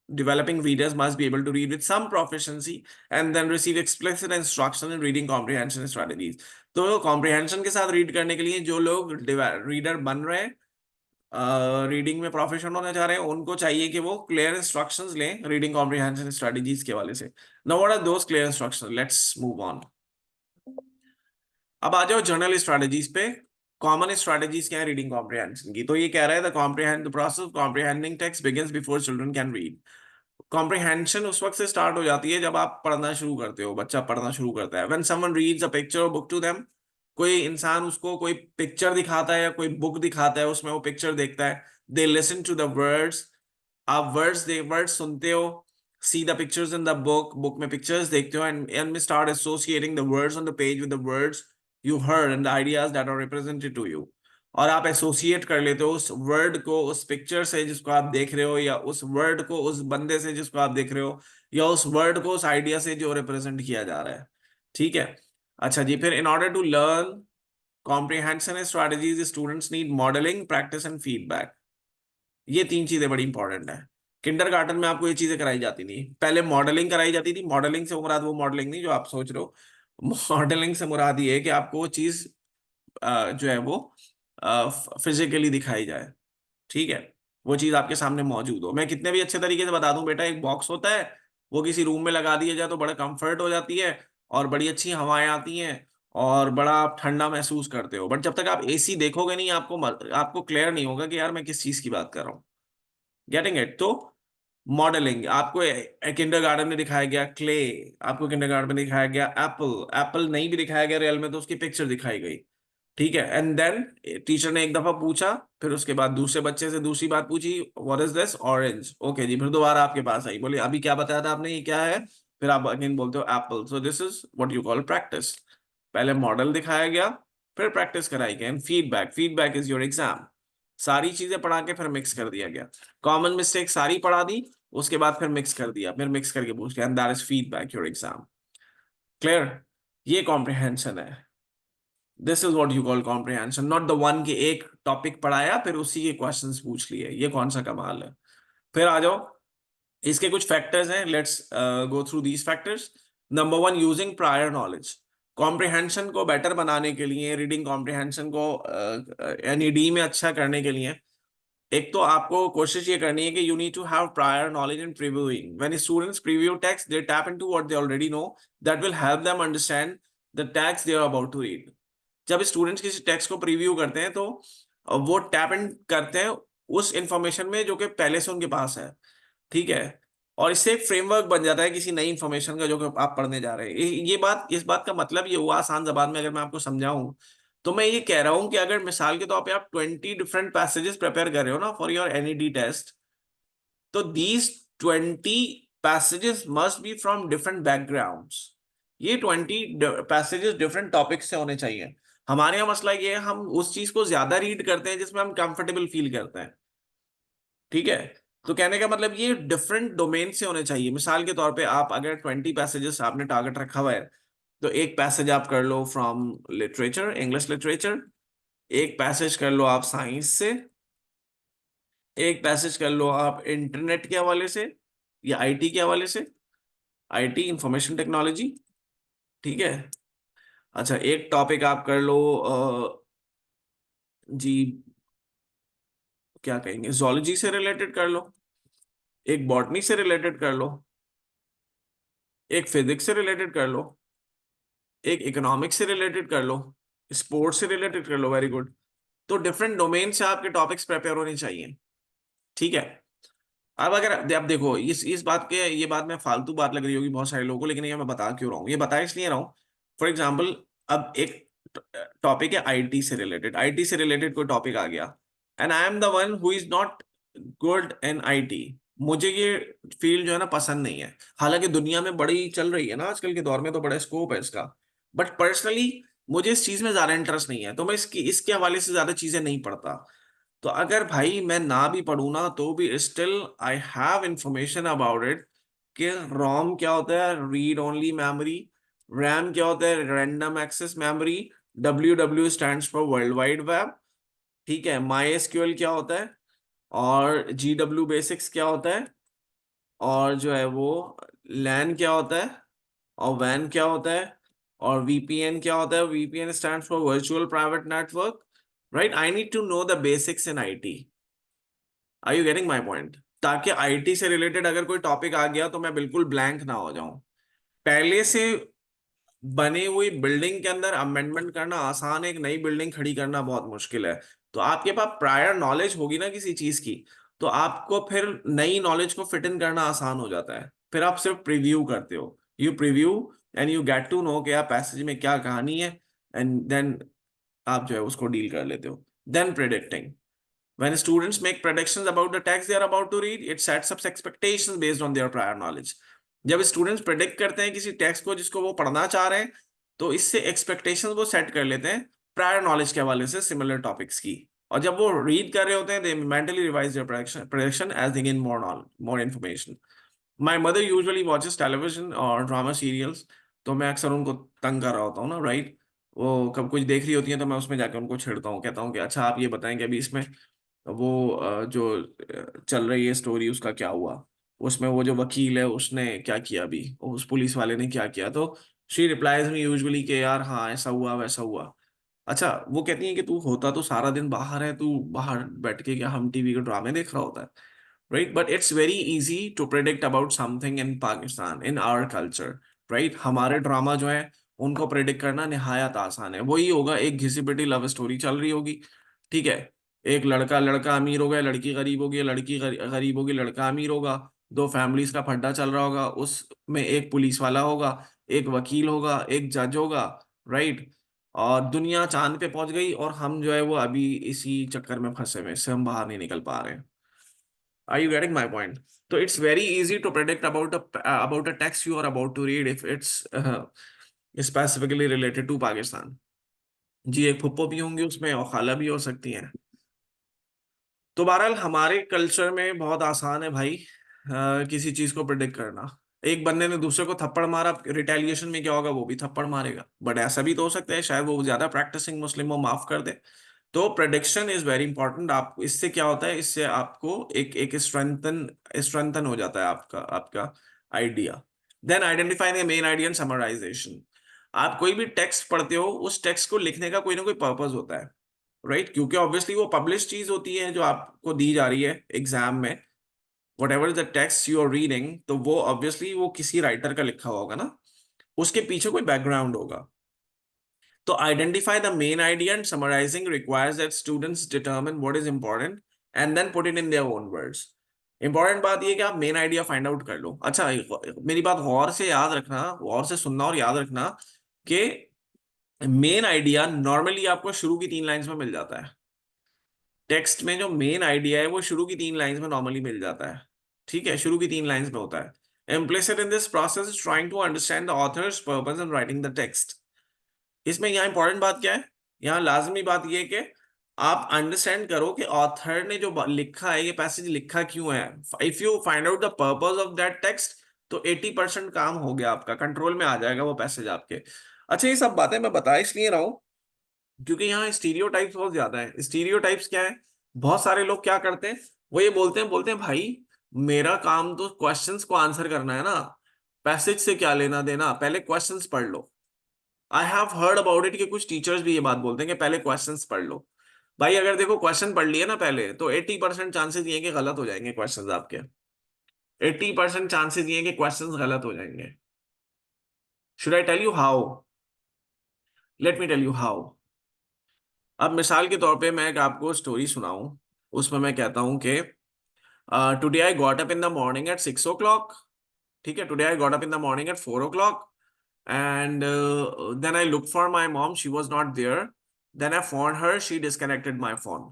developing readers must be able to read with some proficiency and then receive explicit instruction in reading comprehension strategies. तो comprehension के साथ read करने के लिए जो लोग reader बन रहे हैं, रीडिंग में प्रोफेशन होना चाह रहे हैं, उनको चाहिए कि वो क्लियर इंस्ट्रक्शंस लें रीडिंग कॉम्प्रिहेंशन स्ट्रेटजीज के वाले से। Now what are those clear instructions? Let's move on. अब आ जाओ जर्नल स्ट्रेटजीज पे। कॉमन स्ट्रेटजीज क्या है रीडिंग कॉम्प्रिहेंशन की? तो ये कह रहा है the process of comprehending text begins before children can read. Comprehension उस वक्त से स्टार्ट हो जाती है जब आप पढ़ना शुरू करते हो, बच्चा पढ़ना शुरू करता है। When someone reads a picture और बुक टू देम, कोई इंसान उसको कोई पिक्चर दिखाता है या कोई बुक दिखाता है, उसमें वो पिक्चर देखता है। They listen to the words, आप वर्ड्स सुनते हो। See the pictures in the book, book में पिक्चर्स देखते हो, and start associating the words on the page with the words you heard and the ideas that are represented to you. और आप associate कर लेते हो उस वर्ड को उस पिक्चर से जिसको आप देख रहे हो, या उस वर्ड को उस बंदे से जिसको आप देख रहे हो, या उस वर्ड को उस आइडिया से जो रिप्रेजेंट किया जा रहा है। ठीक है, अच्छा जी। फिर in order to learn comprehension strategies, students need modelling, practice and feedback. ये तीन चीजें बड़ी इंपॉर्टेंट है। किंडरगार्टन में आपको ये चीजें कराई जाती नहीं, पहले मॉडलिंग कराई जाती थी। मॉडलिंग से मुराद वो मॉडलिंग नहीं जो आप सोच रहे हो। मॉडलिंग से मुराद ये है कि आपको वो चीज जो है वो फिजिकली दिखाई जाए। ठीक है, वो चीज आपके सामने मौजूद हो। मैं कितने भी अच्छे तरीके से बता दूं बेटा, एक बॉक्स होता है, वो किसी रूम में लगा दिया जाए तो बड़ा कंफर्ट हो जाती है और बड़ी अच्छी हवाएं आती हैं और बड़ा आप ठंडा महसूस करते हो। बट जब तक आप एसी देखोगे नहीं, आपको क्लियर नहीं होगा कि यार मैं किस चीज की बात कर रहा हूँ। Getting it? तो मॉडलिंग आपको किंडरगार्टन में दिखाया गया क्ले, आपको किंडरगार्टन में दिखाया गया एप्पल, एप्पल नहीं भी दिखाया गया रियल में तो उसकी पिक्चर दिखाई गई। ठीक है, एंड देन टीचर ने एक दफा पूछा, फिर उसके बाद दूसरे बच्चे से दूसरी बात पूछी, what is this? Orange. Okay जी, फिर दोबारा आपके पास आई, बोले अभी क्या बताया था आपने, ये क्या है? फिर आप अगेन बोलते हो Apple. So this is what you call practice. पहले मॉडल दिखाया गया, फिर प्रैक्टिस कराई गई। And feedback, feedback is your exam. सारी चीजें पढ़ा के फिर मिक्स कर दिया गया। कॉमन मिस्टेक सारी पढ़ा दी, उसके बाद फिर मिक्स कर दिया, फिर मिक्स करके पूछ लिया, and that is feedback your exam. Clear? ये कॉम्प्रिहेंशन है। This is what you call comprehension, not the one कि एक टॉपिक पढ़ाया फिर उसी के क्वेश्चंस पूछ लिए। ये कौन सा कमाल है? फिर आ जाओ, इसके कुछ फैक्टर्स हैं, let's go through these factors. Number one, using prior knowledge. Comprehension को बेटर बनाने के लिए, रीडिंग कॉम्प्रिहेंशन को एनईडी में अच्छा करने के लिए, एक तो आपको कोशिश ये करनी है कि you need to have prior knowledge in previewing. When students preview text they tap into what they already know, that will help them understand the text they are about to read. जब students किसी text को preview करते हैं तो वो tap in करते हैं उस इंफॉर्मेशन में जो कि पहले से उनके पास है। ठीक है, और इससे एक फ्रेमवर्क बन जाता है किसी नई इंफॉर्मेशन का जो कि आप पढ़ने जा रहे हैं। ये बात, इस बात का मतलब ये हुआ आसान जबान में अगर मैं आपको समझाऊं, तो मैं ये कह रहा हूं कि अगर मिसाल के तौर पे आप 20 डिफरेंट पैसेजेस प्रिपेयर कर रहे हो ना फॉर योर एनईडी टेस्ट, तो these 20 passages must be from different backgrounds. ये 20 पैसेजेस डिफरेंट टॉपिक से होने चाहिए। हमारे यहाँ मसला ये है, हम उस चीज को ज्यादा रीड करते हैं जिसमें हम कंफर्टेबल फील करते हैं। ठीक है, तो कहने का मतलब ये डिफरेंट डोमेन से होने चाहिए। मिसाल के तौर पे आप अगर 20 पैसेजेस आपने टारगेट रखा हुआ है, तो एक पैसेज आप कर लो फ्रॉम लिटरेचर, इंग्लिश लिटरेचर। एक पैसेज कर लो आप साइंस से। एक पैसेज कर लो आप इंटरनेट के हवाले से या आईटी के हवाले से, आईटी इंफॉर्मेशन टेक्नोलॉजी। ठीक है, अच्छा एक टॉपिक आप कर लो जी, क्या कहेंगे, जोलॉजी से रिलेटेड कर लो। एक बॉटनी से रिलेटेड कर लो। एक फिजिक्स से रिलेटेड कर लो। एक इकोनॉमिक्स से रिलेटेड कर लो। स्पोर्ट्स से रिलेटेड कर लो। Very good. तो डिफरेंट डोमेन से आपके टॉपिक्स प्रिपेयर होने चाहिए। ठीक है, अब अगर अब देखो इस बात के, ये बात में फालतू बात लग रही होगी बहुत सारे लोगों को, लेकिन ये मैं बता क्यों रहा हूँ, ये बता इसलिए रहा हूँ। फॉर एग्जाम्पल, अब एक टॉपिक है आईटी से रिलेटेड, आईटी से रिलेटेड कोई टॉपिक आ गया, and I am the one who is not good in IT. मुझे ये फील्ड जो है ना पसंद नहीं है, हालांकि दुनिया में बड़ी चल रही है ना आजकल के दौर में, तो बड़ा स्कोप है इसका, बट पर्सनली मुझे इस चीज में ज्यादा इंटरेस्ट नहीं है, तो मैं इसके हवाले से ज्यादा चीजें नहीं पढ़ता। तो अगर भाई मैं ना भी पढ़ूँ ना तो भी still I have information about it, कि रोम क्या होता है, रीड ओनली मेमोरी, रैम क्या होता है, random access memory, W stands for world wide web, ठीक है, माई एसक्यूएल क्या होता है, और जी डब्ल्यू बेसिक्स क्या होता है, और जो है वो लैन क्या होता है, और वैन क्या होता है, और वीपीएन क्या होता है, VPN stands for virtual private network, right. I need to know the basics in IT. Are you getting my point? ताकि आईटी से रिलेटेड अगर कोई टॉपिक आ गया तो मैं बिल्कुल ब्लैंक ना हो जाऊं। पहले से बनी हुई बिल्डिंग के अंदर अमेंडमेंट करना आसान है, एक नई बिल्डिंग खड़ी करना बहुत मुश्किल है। तो आपके पास प्रायर नॉलेज होगी ना किसी चीज की, तो आपको फिर नई नॉलेज को फिट इन करना आसान हो जाता है। फिर आप सिर्फ प्रीव्यू करते हो, you preview and you get to know कि आप पैसेज में क्या कहानी है, एंड देन आप जो है उसको डील कर लेते हो। Then predicting, when students make predictions about the text they are about to read, it sets up expectations based on their prior knowledge. जब स्टूडेंट्स प्रेडिक्ट करते हैं किसी टेक्स्ट को जिसको वो पढ़ना चाह रहे हैं, तो इससे एक्सपेक्टेशंस वो सेट कर लेते हैं प्रायर नॉलेज के हवाले से सिमिलर टॉपिक्स की। और जब वो रीड कर रहे होते हैं, they mentally revise their prediction as they gain more information. My mother usually watches television और ड्रामा सीरियल्स, तो मैं अक्सर उनको तंग कर रहा होता हूँ ना, राइट। वो कब कुछ देख रही होती है तो मैं उसमें जाकर उनको छेड़ता हूँ, कहता हूँ कि अच्छा आप ये बताएं कि अभी इसमें वो जो चल रही है स्टोरी उसका क्या हुआ, उसमें वो जो वकील है उसने क्या किया, अभी उस पुलिस वाले ने क्या किया। तो शी रिप्लाइज मी यूजुअली कि यार हाँ ऐसा हुआ वैसा हुआ। अच्छा, वो कहती है कि तू होता तो सारा दिन बाहर है, तू बाहर बैठ के क्या हम टीवी के ड्रामे देख रहा होता है, right. But it's very easy to predict about something in Pakistan, in our culture, right. हमारे ड्रामा जो है उनको प्रेडिक्ट करना निहायत आसान है। वही होगा, एक घिसी पिटी लव स्टोरी चल रही होगी, ठीक है, एक लड़का लड़का अमीर हो गया, लड़की गरीब होगी, लड़की गरीब होगी, लड़का अमीर होगा, दो फैमिलीज का फड्डा चल रहा होगा, उसमें एक पुलिस वाला होगा, एक वकील होगा, एक जज होगा, राइट। और दुनिया चांद पे पहुंच गई और हम जो है वो अभी इसी चक्कर में फंसे हुए हैं, इससे हम बाहर नहीं निकल पा रहे हैं। Are you getting my point? So it's very easy to predict about a text you are about to read if it's specifically related to Pakistan. जी, एक फुप्पो भी होंगे उसमें और खाला भी हो सकती हैं। तो बहरहाल हमारे कल्चर में बहुत आसान है भाई, किसी चीज को प्रिडिक्ट करना। एक बंदे ने दूसरे को थप्पड़ मारा, रिटेलिएशन में क्या होगा, वो भी थप्पड़ मारेगा, बट ऐसा भी तो हो सकता है शायद वो ज्यादा प्रैक्टिसिंग मुस्लिम वो माफ कर दे। तो प्रेडिक्शन इज वेरी इंपॉर्टेंट। आप इससे क्या होता है, इससे आपको एक एक स्ट्रेंथन हो जाता है आपका आपका idea. Then identify the main idea and summarisation. आप कोई भी टेक्स्ट पढ़ते हो, उस टेक्स्ट को लिखने का कोई ना कोई पर्पस होता है, राइट। क्योंकि ऑब्वियसली वो पब्लिश चीज होती है जो आपको दी जा रही है एग्जाम में, whatever the text you are reading, तो वो ऑब्वियसली वो किसी राइटर का लिखा होगा ना, उसके पीछे कोई बैकग्राउंड होगा। तो identify the main idea and summarizing requires that students determine what is important and then put it in their own words. Important बात ये कि आप मेन आइडिया फाइंड आउट कर लो। अच्छा, मेरी बात गौर से याद रखना, गौर से सुनना और याद रखना कि मेन आइडिया नॉर्मली आपको शुरू की 3 लाइंस में मिल जाता है। टेक्स्ट में जो मेन आइडिया है वो शुरू की 3 लाइंस में नॉर्मली मिल जाता है, ठीक है, शुरू की 3 लाइंस में होता है। Implicit in this process is trying to understand the author's purpose in writing the text. इसमें यहाँ इंपॉर्टेंट बात क्या है, यहाँ लाजमी बात यह है कि आप अंडरस्टैंड करो कि ऑथर ने जो लिखा है, ये पैसेज लिखा क्यों है। If you find out the purpose of that text, तो 80% काम हो गया आपका, कंट्रोल में आ जाएगा वो पैसेज आपके। अच्छा, ये सब बातें मैं बता इसलिए रहा हूँ क्योंकि यहाँ स्टीरियोटाइप्स बहुत ज्यादा है। स्टीरियोटाइप्स क्या है, बहुत सारे लोग क्या करते हैं, वो ये बोलते हैं भाई मेरा काम तो क्वेश्चंस को आंसर करना है ना, पैसेज से क्या लेना देना, पहले क्वेश्चंस पढ़ लो। I have heard about it कि कुछ टीचर्स भी ये बात बोलते हैं कि पहले क्वेश्चंस पढ़ लो। भाई अगर देखो क्वेश्चन पढ़ लिए ना पहले, तो 80% चांसेस ये हैं कि गलत हो जाएंगे क्वेश्चंस आपके। 80% चांसेस ये हैं कि क्वेश्चंस गलत हो जाएंगे। Should I tell you how? Let me tell you how. अब मिसाल के तौर पे मैं एक आपको स्टोरी सुनाऊं, उसमें मैं कहता हूं कि today I got up in the morning at 6 o'clock, ठीक है, today I got up in the morning at 4 o'clock, and then I looked for my mom, she was not there, then I found her, she disconnected my phone.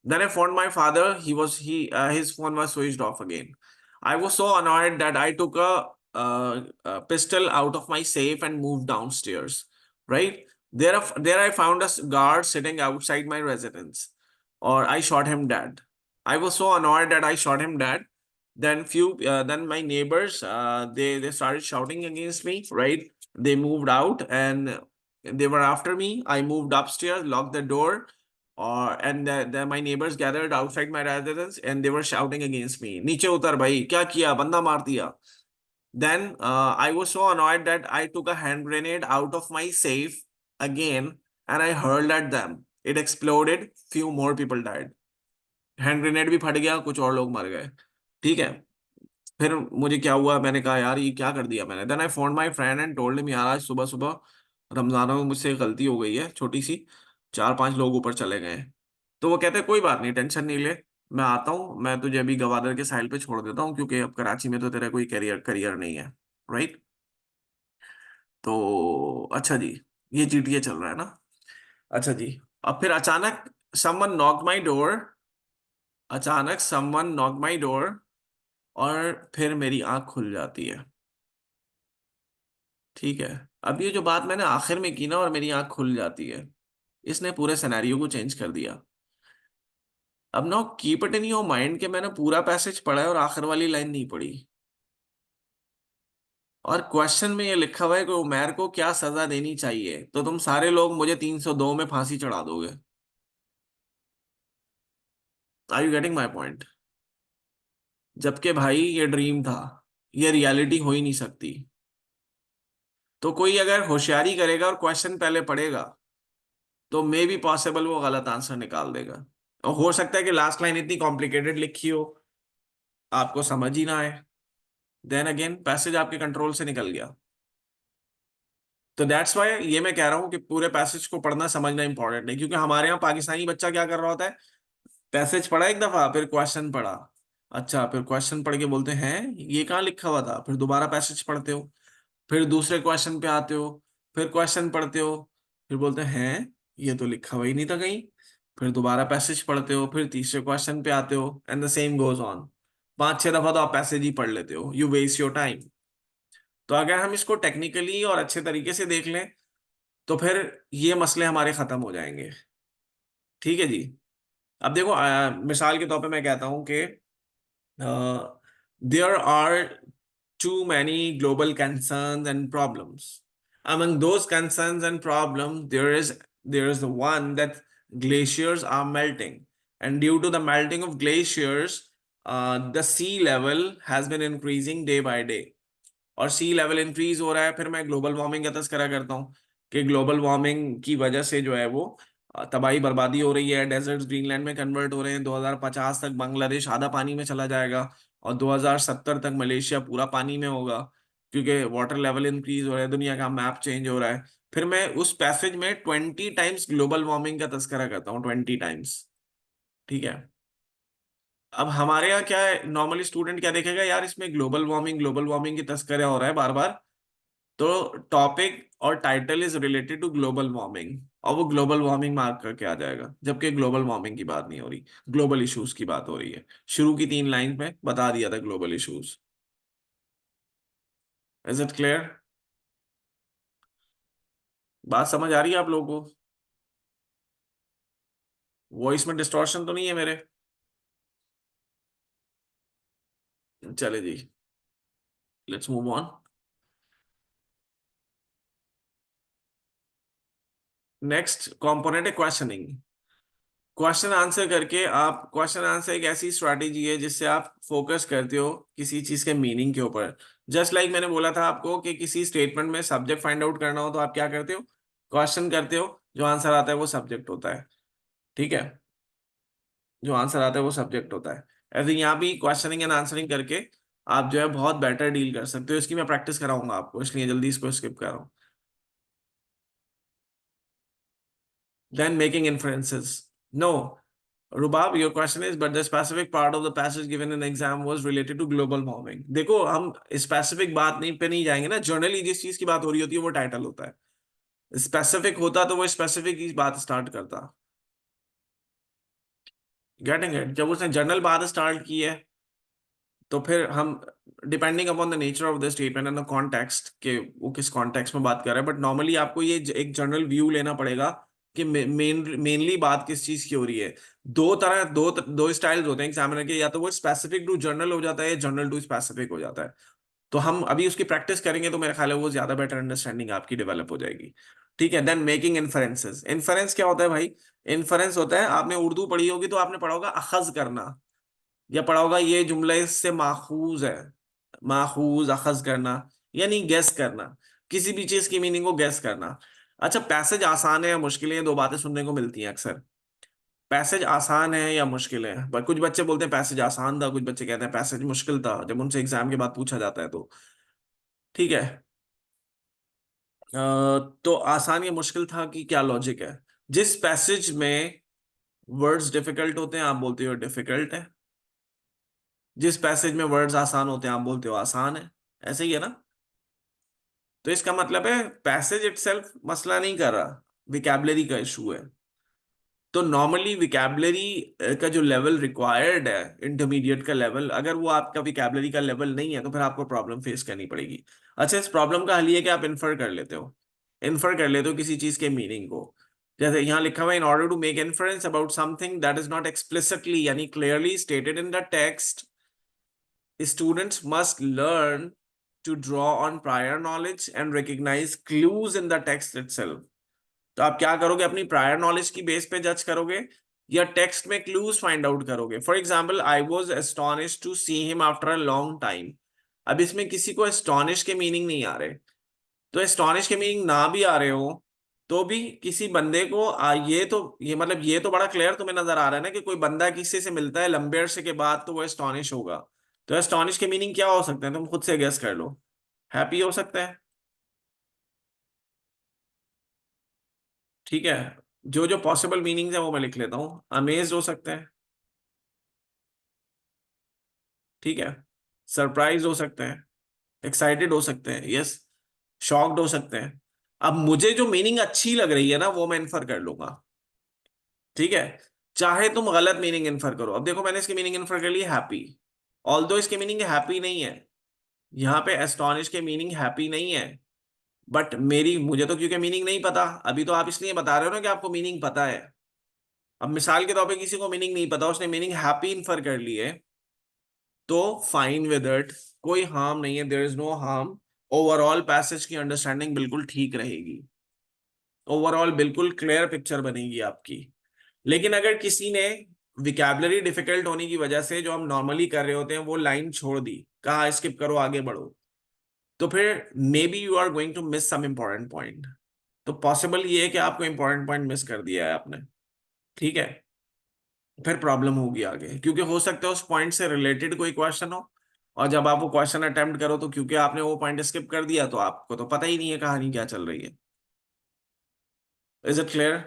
Then I phoned my father. His phone was switched off again. I was so annoyed that I took a pistol out of my safe and moved downstairs. Right there, I found a guard sitting outside my residence, or I shot him dead. I was so annoyed that I shot him dead. Then my neighbors, they started shouting against me. Right, they moved out and they were after me. I moved upstairs, locked the door, my neighbors gathered outside my residence and they were shouting against me. नीचे उतर भाई, क्या किया, बंदा मार दिया. Then I was so annoyed that I took a hand grenade out of my safe again and I hurled at them. It exploded. Few more people died. Hand grenade भी फट गया, कुछ और लोग मर गए. ठीक है. फिर मुझे क्या हुआ, मैंने कहा यार ये क्या कर दिया मैंने. Then I phone my friend and told him, यार आज सुबह सुबह रमजान में मुझसे गलती हो गई है छोटी सी, 4-5 लोग ऊपर चले गए हैं. तो वो कहते हैं कोई बात नहीं, टेंशन नहीं ले, मैं आता हूँ, मैं तुझे अभी गवादर के साइड पे छोड़ देता हूँ, क्योंकि अब कराची में तो तेरा कोई करियर करियर नहीं है. राइट. तो अच्छा जी, ये जीटीए चल रहा है ना. अच्छा जी. अब फिर अचानक समवन नॉक माई डोर, और फिर मेरी आंख खुल जाती है. ठीक है. अब ये जो बात मैंने आखिर में की ना, और मेरी आंख खुल जाती है, इसने पूरे सिनेरियो को चेंज कर दिया. अब ना keep it in your mind कि मैंने पूरा पैसेज पढ़ा है और आखिर वाली लाइन नहीं पढ़ी. और क्वेश्चन में ये लिखा हुआ है कि उमैर को क्या सजा देनी चाहिए, तो तुम सारे लोग मुझे 302 में फांसी चढ़ा दोगे. Are you getting my point? जबकि भाई ये ड्रीम था, ये रियलिटी हो ही नहीं सकती. तो कोई अगर होशियारी करेगा और क्वेश्चन पहले पढ़ेगा, तो मे बी पॉसिबल वो गलत आंसर निकाल देगा. और हो सकता है कि लास्ट लाइन इतनी कॉम्प्लिकेटेड लिखी हो, आपको समझ ही ना आए. देन अगेन पैसेज आपके कंट्रोल से निकल गया. तो दैट्स वाई ये मैं कह रहा हूं कि पूरे पैसेज को पढ़ना समझना इंपॉर्टेंट है, क्योंकि हमारे यहाँ पाकिस्तानी बच्चा क्या कर रहा होता है, पैसेज पढ़ा एक दफा, फिर क्वेश्चन पढ़ा. अच्छा, फिर क्वेश्चन पढ़ के बोलते हैं ये कहाँ लिखा हुआ था, फिर दोबारा पैसेज पढ़ते हो, फिर दूसरे क्वेश्चन पे आते हो, फिर क्वेश्चन पढ़ते हो, फिर बोलते हैं ये तो लिखा हुआ ही नहीं था कहीं, फिर दोबारा पैसेज पढ़ते हो, फिर तीसरे क्वेश्चन पे आते हो, and the same goes on. 5-6 दफा तो आप पैसेज ही पढ़ लेते हो. You waste your time. तो अगर हम इसको टेक्निकली और अच्छे तरीके से देख लें, तो फिर ये मसले हमारे खत्म हो जाएंगे. ठीक है जी. अब देखो, मिसाल के तौर पे मैं कहता हूं कि there are too many global concerns and problems. Among those concerns and problems, there is the one that glaciers are melting, and due to the melting of glaciers, the sea level has been increasing day by day. और सी level increase हो रहा है, फिर मैं global warming का तस्करा करता हूँ कि ग्लोबल वार्मिंग की वजह से जो है वो तबाही बर्बादी हो रही है. डेजर्ट्स ग्रीनलैंड में कन्वर्ट हो रहे हैं. 2050 तक बांग्लादेश आधा पानी में चला जाएगा, और 2070 तक मलेशिया पूरा पानी में होगा, क्योंकि वाटर लेवल इंक्रीज हो रहा है, दुनिया का मैप चेंज हो रहा है. फिर मैं उस पैसेज में 20 टाइम्स ग्लोबल वार्मिंग का तस्करा करता हूँ, 20 टाइम्स. ठीक है. अब हमारे यहाँ क्या है, नॉर्मली स्टूडेंट क्या देखेगा, यार इसमें ग्लोबल वार्मिंग की तस्करा हो रहा है बार बार, तो टॉपिक और title is related to global warming, और वो ग्लोबल वार्मिंग मार्क करके आ जाएगा, जबकि ग्लोबल वार्मिंग की बात नहीं हो रही, ग्लोबल इश्यूज की बात हो रही है. शुरू की 3 लाइन में बता दिया था global issues. Is it clear? बात समझ आ रही है आप लोगों को? वॉइस में डिस्टॉर्शन तो नहीं है मेरे? चले जी, let's move on. Next component है क्वेश्चनिंग. क्वेश्चन आंसर एक ऐसी स्ट्रैटेजी है जिससे आप फोकस करते हो किसी चीज के मीनिंग के ऊपर. जस्ट लाइक मैंने बोला था आपको कि किसी स्टेटमेंट में सब्जेक्ट फाइंड आउट करना हो, तो आप क्या करते हो, क्वेश्चन करते हो, जो आंसर आता है वो सब्जेक्ट होता है. ठीक है. जो आंसर आता है वो सब्जेक्ट होता है. ऐसे यहाँ भी क्वेश्चनिंग एंड आंसरिंग करके आप जो है बहुत बेटर डील कर सकते हो. इसकी मैं प्रैक्टिस कराऊंगा आपको, इसलिए जल्दी इसको स्किप कर रहा हूँ. Then making inferences. No, Rubab, your question is, but the specific part of the passage given in the exam was related to global warming. देखो, हम स्पेसिफिक बात नहीं पे नहीं जाएंगे ना. जनरली जिस चीज की बात हो रही होती है वो टाइटल होता है. स्पेसिफिक होता तो वो स्पेसिफिक की बात स्टार्ट करता. Getting it? जब उसने जनरल बात स्टार्ट की है तो फिर हम, depending upon the nature of the statement and the context, के वो किस कॉन्टेक्स्ट में बात कर रहा है, बट नॉर्मली आपको ये एक जनरल व्यू लेना पड़ेगा कि मेनली बात किस चीज की हो रही है। दो स्टाइल्स होते हैं एग्जामिनर के, या तो वो स्पेसिफिक टू जनरल हो जाता है या जनरल टू स्पेसिफिक हो जाता है। तो हम अभी उसकी प्रैक्टिस करेंगे तो मेरा ख्याल है वो ज्यादा बेटर अंडरस्टैंडिंग आपकी डेवलप हो जाएगी। ठीक है, देन मेकिंग इन्फरेंसेस। इन्फरेंस क्या होता है भाई? इन्फरेंस होता है, आपने उर्दू पढ़ी होगी तो आपने पढ़ा होगा अखज करना, या पढ़ा होगा ये जुमला इससे माखूज है, माखूज अखज करना, यानी गेस करना, किसी भी चीज की मीनिंग को गेस करना। अच्छा, पैसेज आसान है या मुश्किल है, ये दो बातें सुनने को मिलती हैं अक्सर। पैसेज आसान है या मुश्किल है, पर कुछ बच्चे बोलते हैं पैसेज आसान था, कुछ बच्चे कहते हैं पैसेज मुश्किल था, जब उनसे एग्जाम के बाद पूछा जाता है तो। ठीक है, तो आसान या मुश्किल था कि क्या लॉजिक है? जिस पैसेज में वर्ड्स डिफिकल्ट होते हैं आप बोलते हो डिफिकल्ट है, जिस पैसेज में वर्ड्स आसान होते हैं आप बोलते हो आसान है। ऐसे ही है ना? तो इसका मतलब है पैसेज इटसेल्फ मसला नहीं कर रहा, विकैबुलरी का इशू है। तो नॉर्मली विकैबुलरी का जो लेवल रिक्वायर्ड है, इंटरमीडिएट का लेवल, अगर वो आपका विकैबुलरी का लेवल नहीं है तो फिर आपको प्रॉब्लम फेस करनी पड़ेगी। अच्छा, इस प्रॉब्लम का हल ये है कि आप इन्फर कर लेते हो, इन्फर कर लेते हो किसी चीज के मीनिंग को। जैसे यहाँ लिखा हुआ है, in order to make inference about something that is not explicitly यानी clearly stated in the text, students must learn to draw on prior knowledge and recognize clues in the text itself. तो आप क्या करोगे, अपनी prior knowledge की base पे जज करोगे या टेक्स्ट में क्लूज फाइंड आउट करोगे? For example, I was astonish to see him after a long time. अब इसमें किसी को एस्टोनिश के मीनिंग नहीं आ रहे, तो एस्टोनिश के मीनिंग ना भी आ रहे हो तो भी किसी बंदे को ये मतलब ये तो बड़ा क्लियर तुम्हें नजर आ रहा है ना कि कोई बंदा किसी से मिलता है लंबे अरसे के बाद तो वो एस्टोनिश होगा। तो एस्टोनिश के मीनिंग क्या हो सकते हैं, तुम खुद से गेस कर लो। हैप्पी हो सकता है। ठीक है, जो जो पॉसिबल मीनिंग्स है वो मैं लिख लेता हूँ। अमेज्ड हो सकते हैं, ठीक है। सरप्राइज हो सकते हैं, एक्साइटेड हो सकते हैं, यस। शॉक्ड हो सकते हैं। अब मुझे जो मीनिंग अच्छी लग रही है ना वो मैं इन्फर कर लूंगा। ठीक है, चाहे तुम गलत मीनिंग इन्फर करो। अब देखो, मैंने इसकी मीनिंग इन्फर कर ली हैप्पी, ऑल्दो इसकी मीनिंग हैप्पी नहीं है। यहाँ पे एस्टोनिश के मीनिंग हैप्पी नहीं है, बट मेरी मुझे तो क्योंकि मीनिंग नहीं पता, अभी तो आप इसलिए बता रहे हो ना कि आपको मीनिंग पता है। अब मिसाल के तौर पे किसी को मीनिंग नहीं पता, उसने मीनिंग हैप्पी इन्फर कर ली है, तो फाइन विद इट, कोई हार्म नहीं है, there is no harm. Overall passage की अंडरस्टैंडिंग बिल्कुल ठीक रहेगी, ओवरऑल बिल्कुल क्लियर पिक्चर बनेगी आपकी। लेकिन अगर किसी ने विकैबुलरी डिफिकल्ट होने की वजह से जो हम नॉर्मली कर रहे होते हैं वो लाइन छोड़ दी, कहा स्किप करो आगे बढ़ो, तो फिर maybe you are going to miss some important point. तो पॉसिबल ये है कि आपको इंपॉर्टेंट पॉइंट मिस कर दिया है आपने। ठीक है, फिर प्रॉब्लम होगी आगे, क्योंकि हो सकता है उस पॉइंट से रिलेटेड कोई क्वेश्चन हो, और जब आप वो क्वेश्चन अटेम्प्ट करो तो क्योंकि आपने वो पॉइंट स्किप कर दिया तो आपको तो पता ही नहीं है कहानी क्या चल रही है। Is it clear?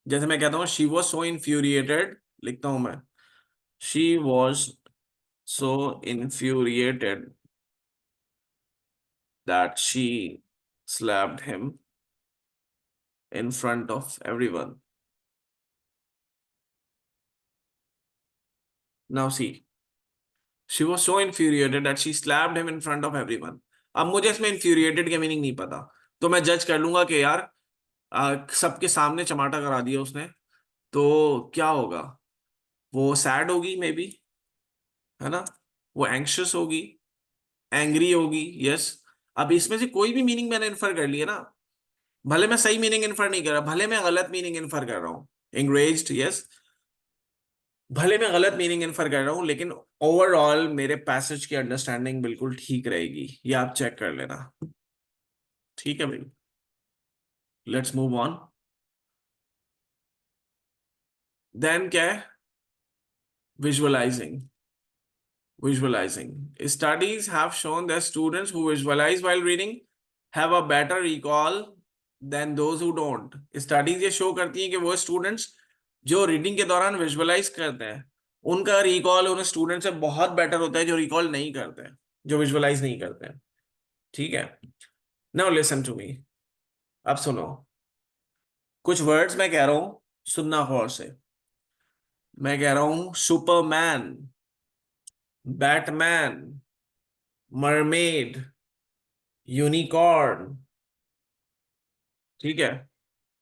जैसे मैं कहता हूँ शी वॉज सो इन्फ्यूरिएटेड, लिखता हूं मैं, she was so infuriated that she slapped him in front of everyone. Now see, she was so infuriated that she slapped him in front of everyone. अब मुझे इसमें infuriated का meaning नहीं पता, तो मैं जज कर लूंगा कि यार सबके सामने चमाटा करा दिया उसने, तो क्या होगा? वो सैड होगी मे बी, है ना? वो एंग्शियस होगी, एंग्री होगी, यस। अब इसमें से कोई भी मीनिंग मैंने इन्फर कर लिया ना, भले मैं सही मीनिंग इन्फर नहीं कर रहा, भले मैं गलत मीनिंग इन्फर कर रहा हूँ, एंग्रेज्ड, यस, भले मैं गलत मीनिंग इन्फर कर रहा हूँ, लेकिन ओवरऑल मेरे पैसेज की अंडरस्टैंडिंग बिल्कुल ठीक रहेगी, ये आप चेक कर लेना। ठीक है भाई, लेट्स मूव ऑन। देन क्या है? Visualising. Visualizing. Studies have shown that students who visualize while reading have a better recall than those who don't. Studies ये शो करती हैं कि वो स्टूडेंट्स जो रीडिंग के दौरान विजुअलाइज करते हैं उनका रिकॉल उन स्टूडेंट से बहुत बेटर होता है जो रिकॉल नहीं करते हैं, जो विजुअलाइज नहीं करते हैं। ठीक है, नाउ लिसन टू मी। अब सुनो, कुछ वर्ड्स मैं कह रहा हूं, सुनना गौर से। मैं कह रहा हूं सुपरमैन, बैटमैन, मरमेड, यूनिकॉर्न। ठीक है,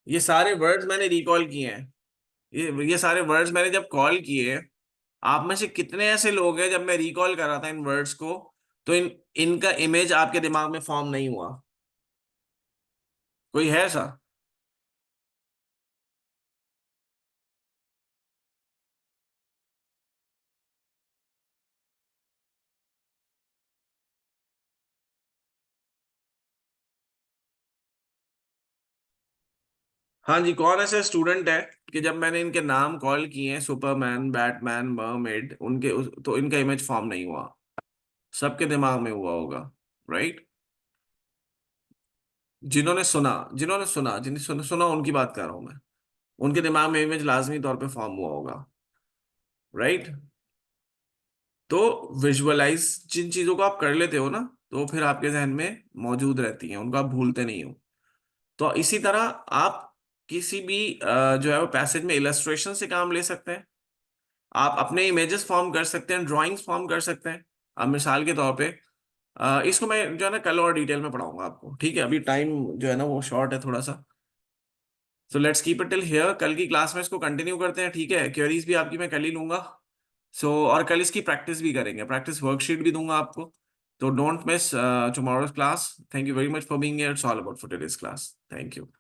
ये सारे वर्ड्स मैंने रिकॉल किए हैं। ये सारे वर्ड्स मैंने जब कॉल किए, आप में से कितने ऐसे लोग हैं, जब मैं रिकॉल कर रहा था इन वर्ड्स को, तो इनका इमेज आपके दिमाग में फॉर्म नहीं हुआ? कोई है ऐसा? हाँ जी, कौन ऐसे स्टूडेंट है कि जब मैंने इनके नाम कॉल किए हैं, सुपरमैन, बैटमैन, मरमेड, तो इनका इमेज फॉर्म नहीं हुआ? सबके दिमाग में हुआ होगा, राइट? जिन्होंने सुना उनकी बात कर रहा हूं मैं। उनके दिमाग में इमेज लाजमी तौर पे फॉर्म हुआ होगा, राइट? तो विजुअलाइज जिन चीजों को आप कर लेते हो ना, तो फिर आपके जहन में मौजूद रहती हैं, उनको आप भूलते नहीं हो। तो इसी तरह आप किसी भी जो है वो पैसेज में इलस्ट्रेशन से काम ले सकते हैं। आप अपने इमेजेस फॉर्म कर सकते हैं, ड्राइंग्स फॉर्म कर सकते हैं। अब मिसाल के तौर पे इसको मैं जो है ना कल और डिटेल में पढ़ाऊंगा आपको, ठीक है? अभी टाइम जो है ना वो शॉर्ट है थोड़ा सा। So let's keep it till here, कल की क्लास में इसको कंटिन्यू करते हैं, ठीक है? क्वेरीज भी आपकी मैं कल ही लूंगा। और कल इसकी प्रैक्टिस भी करेंगे, प्रैक्टिस वर्कशीट भी दूंगा आपको। तो don't miss tomorrow's class. Thank you very much for being here. It's all about for today's class. Thank you.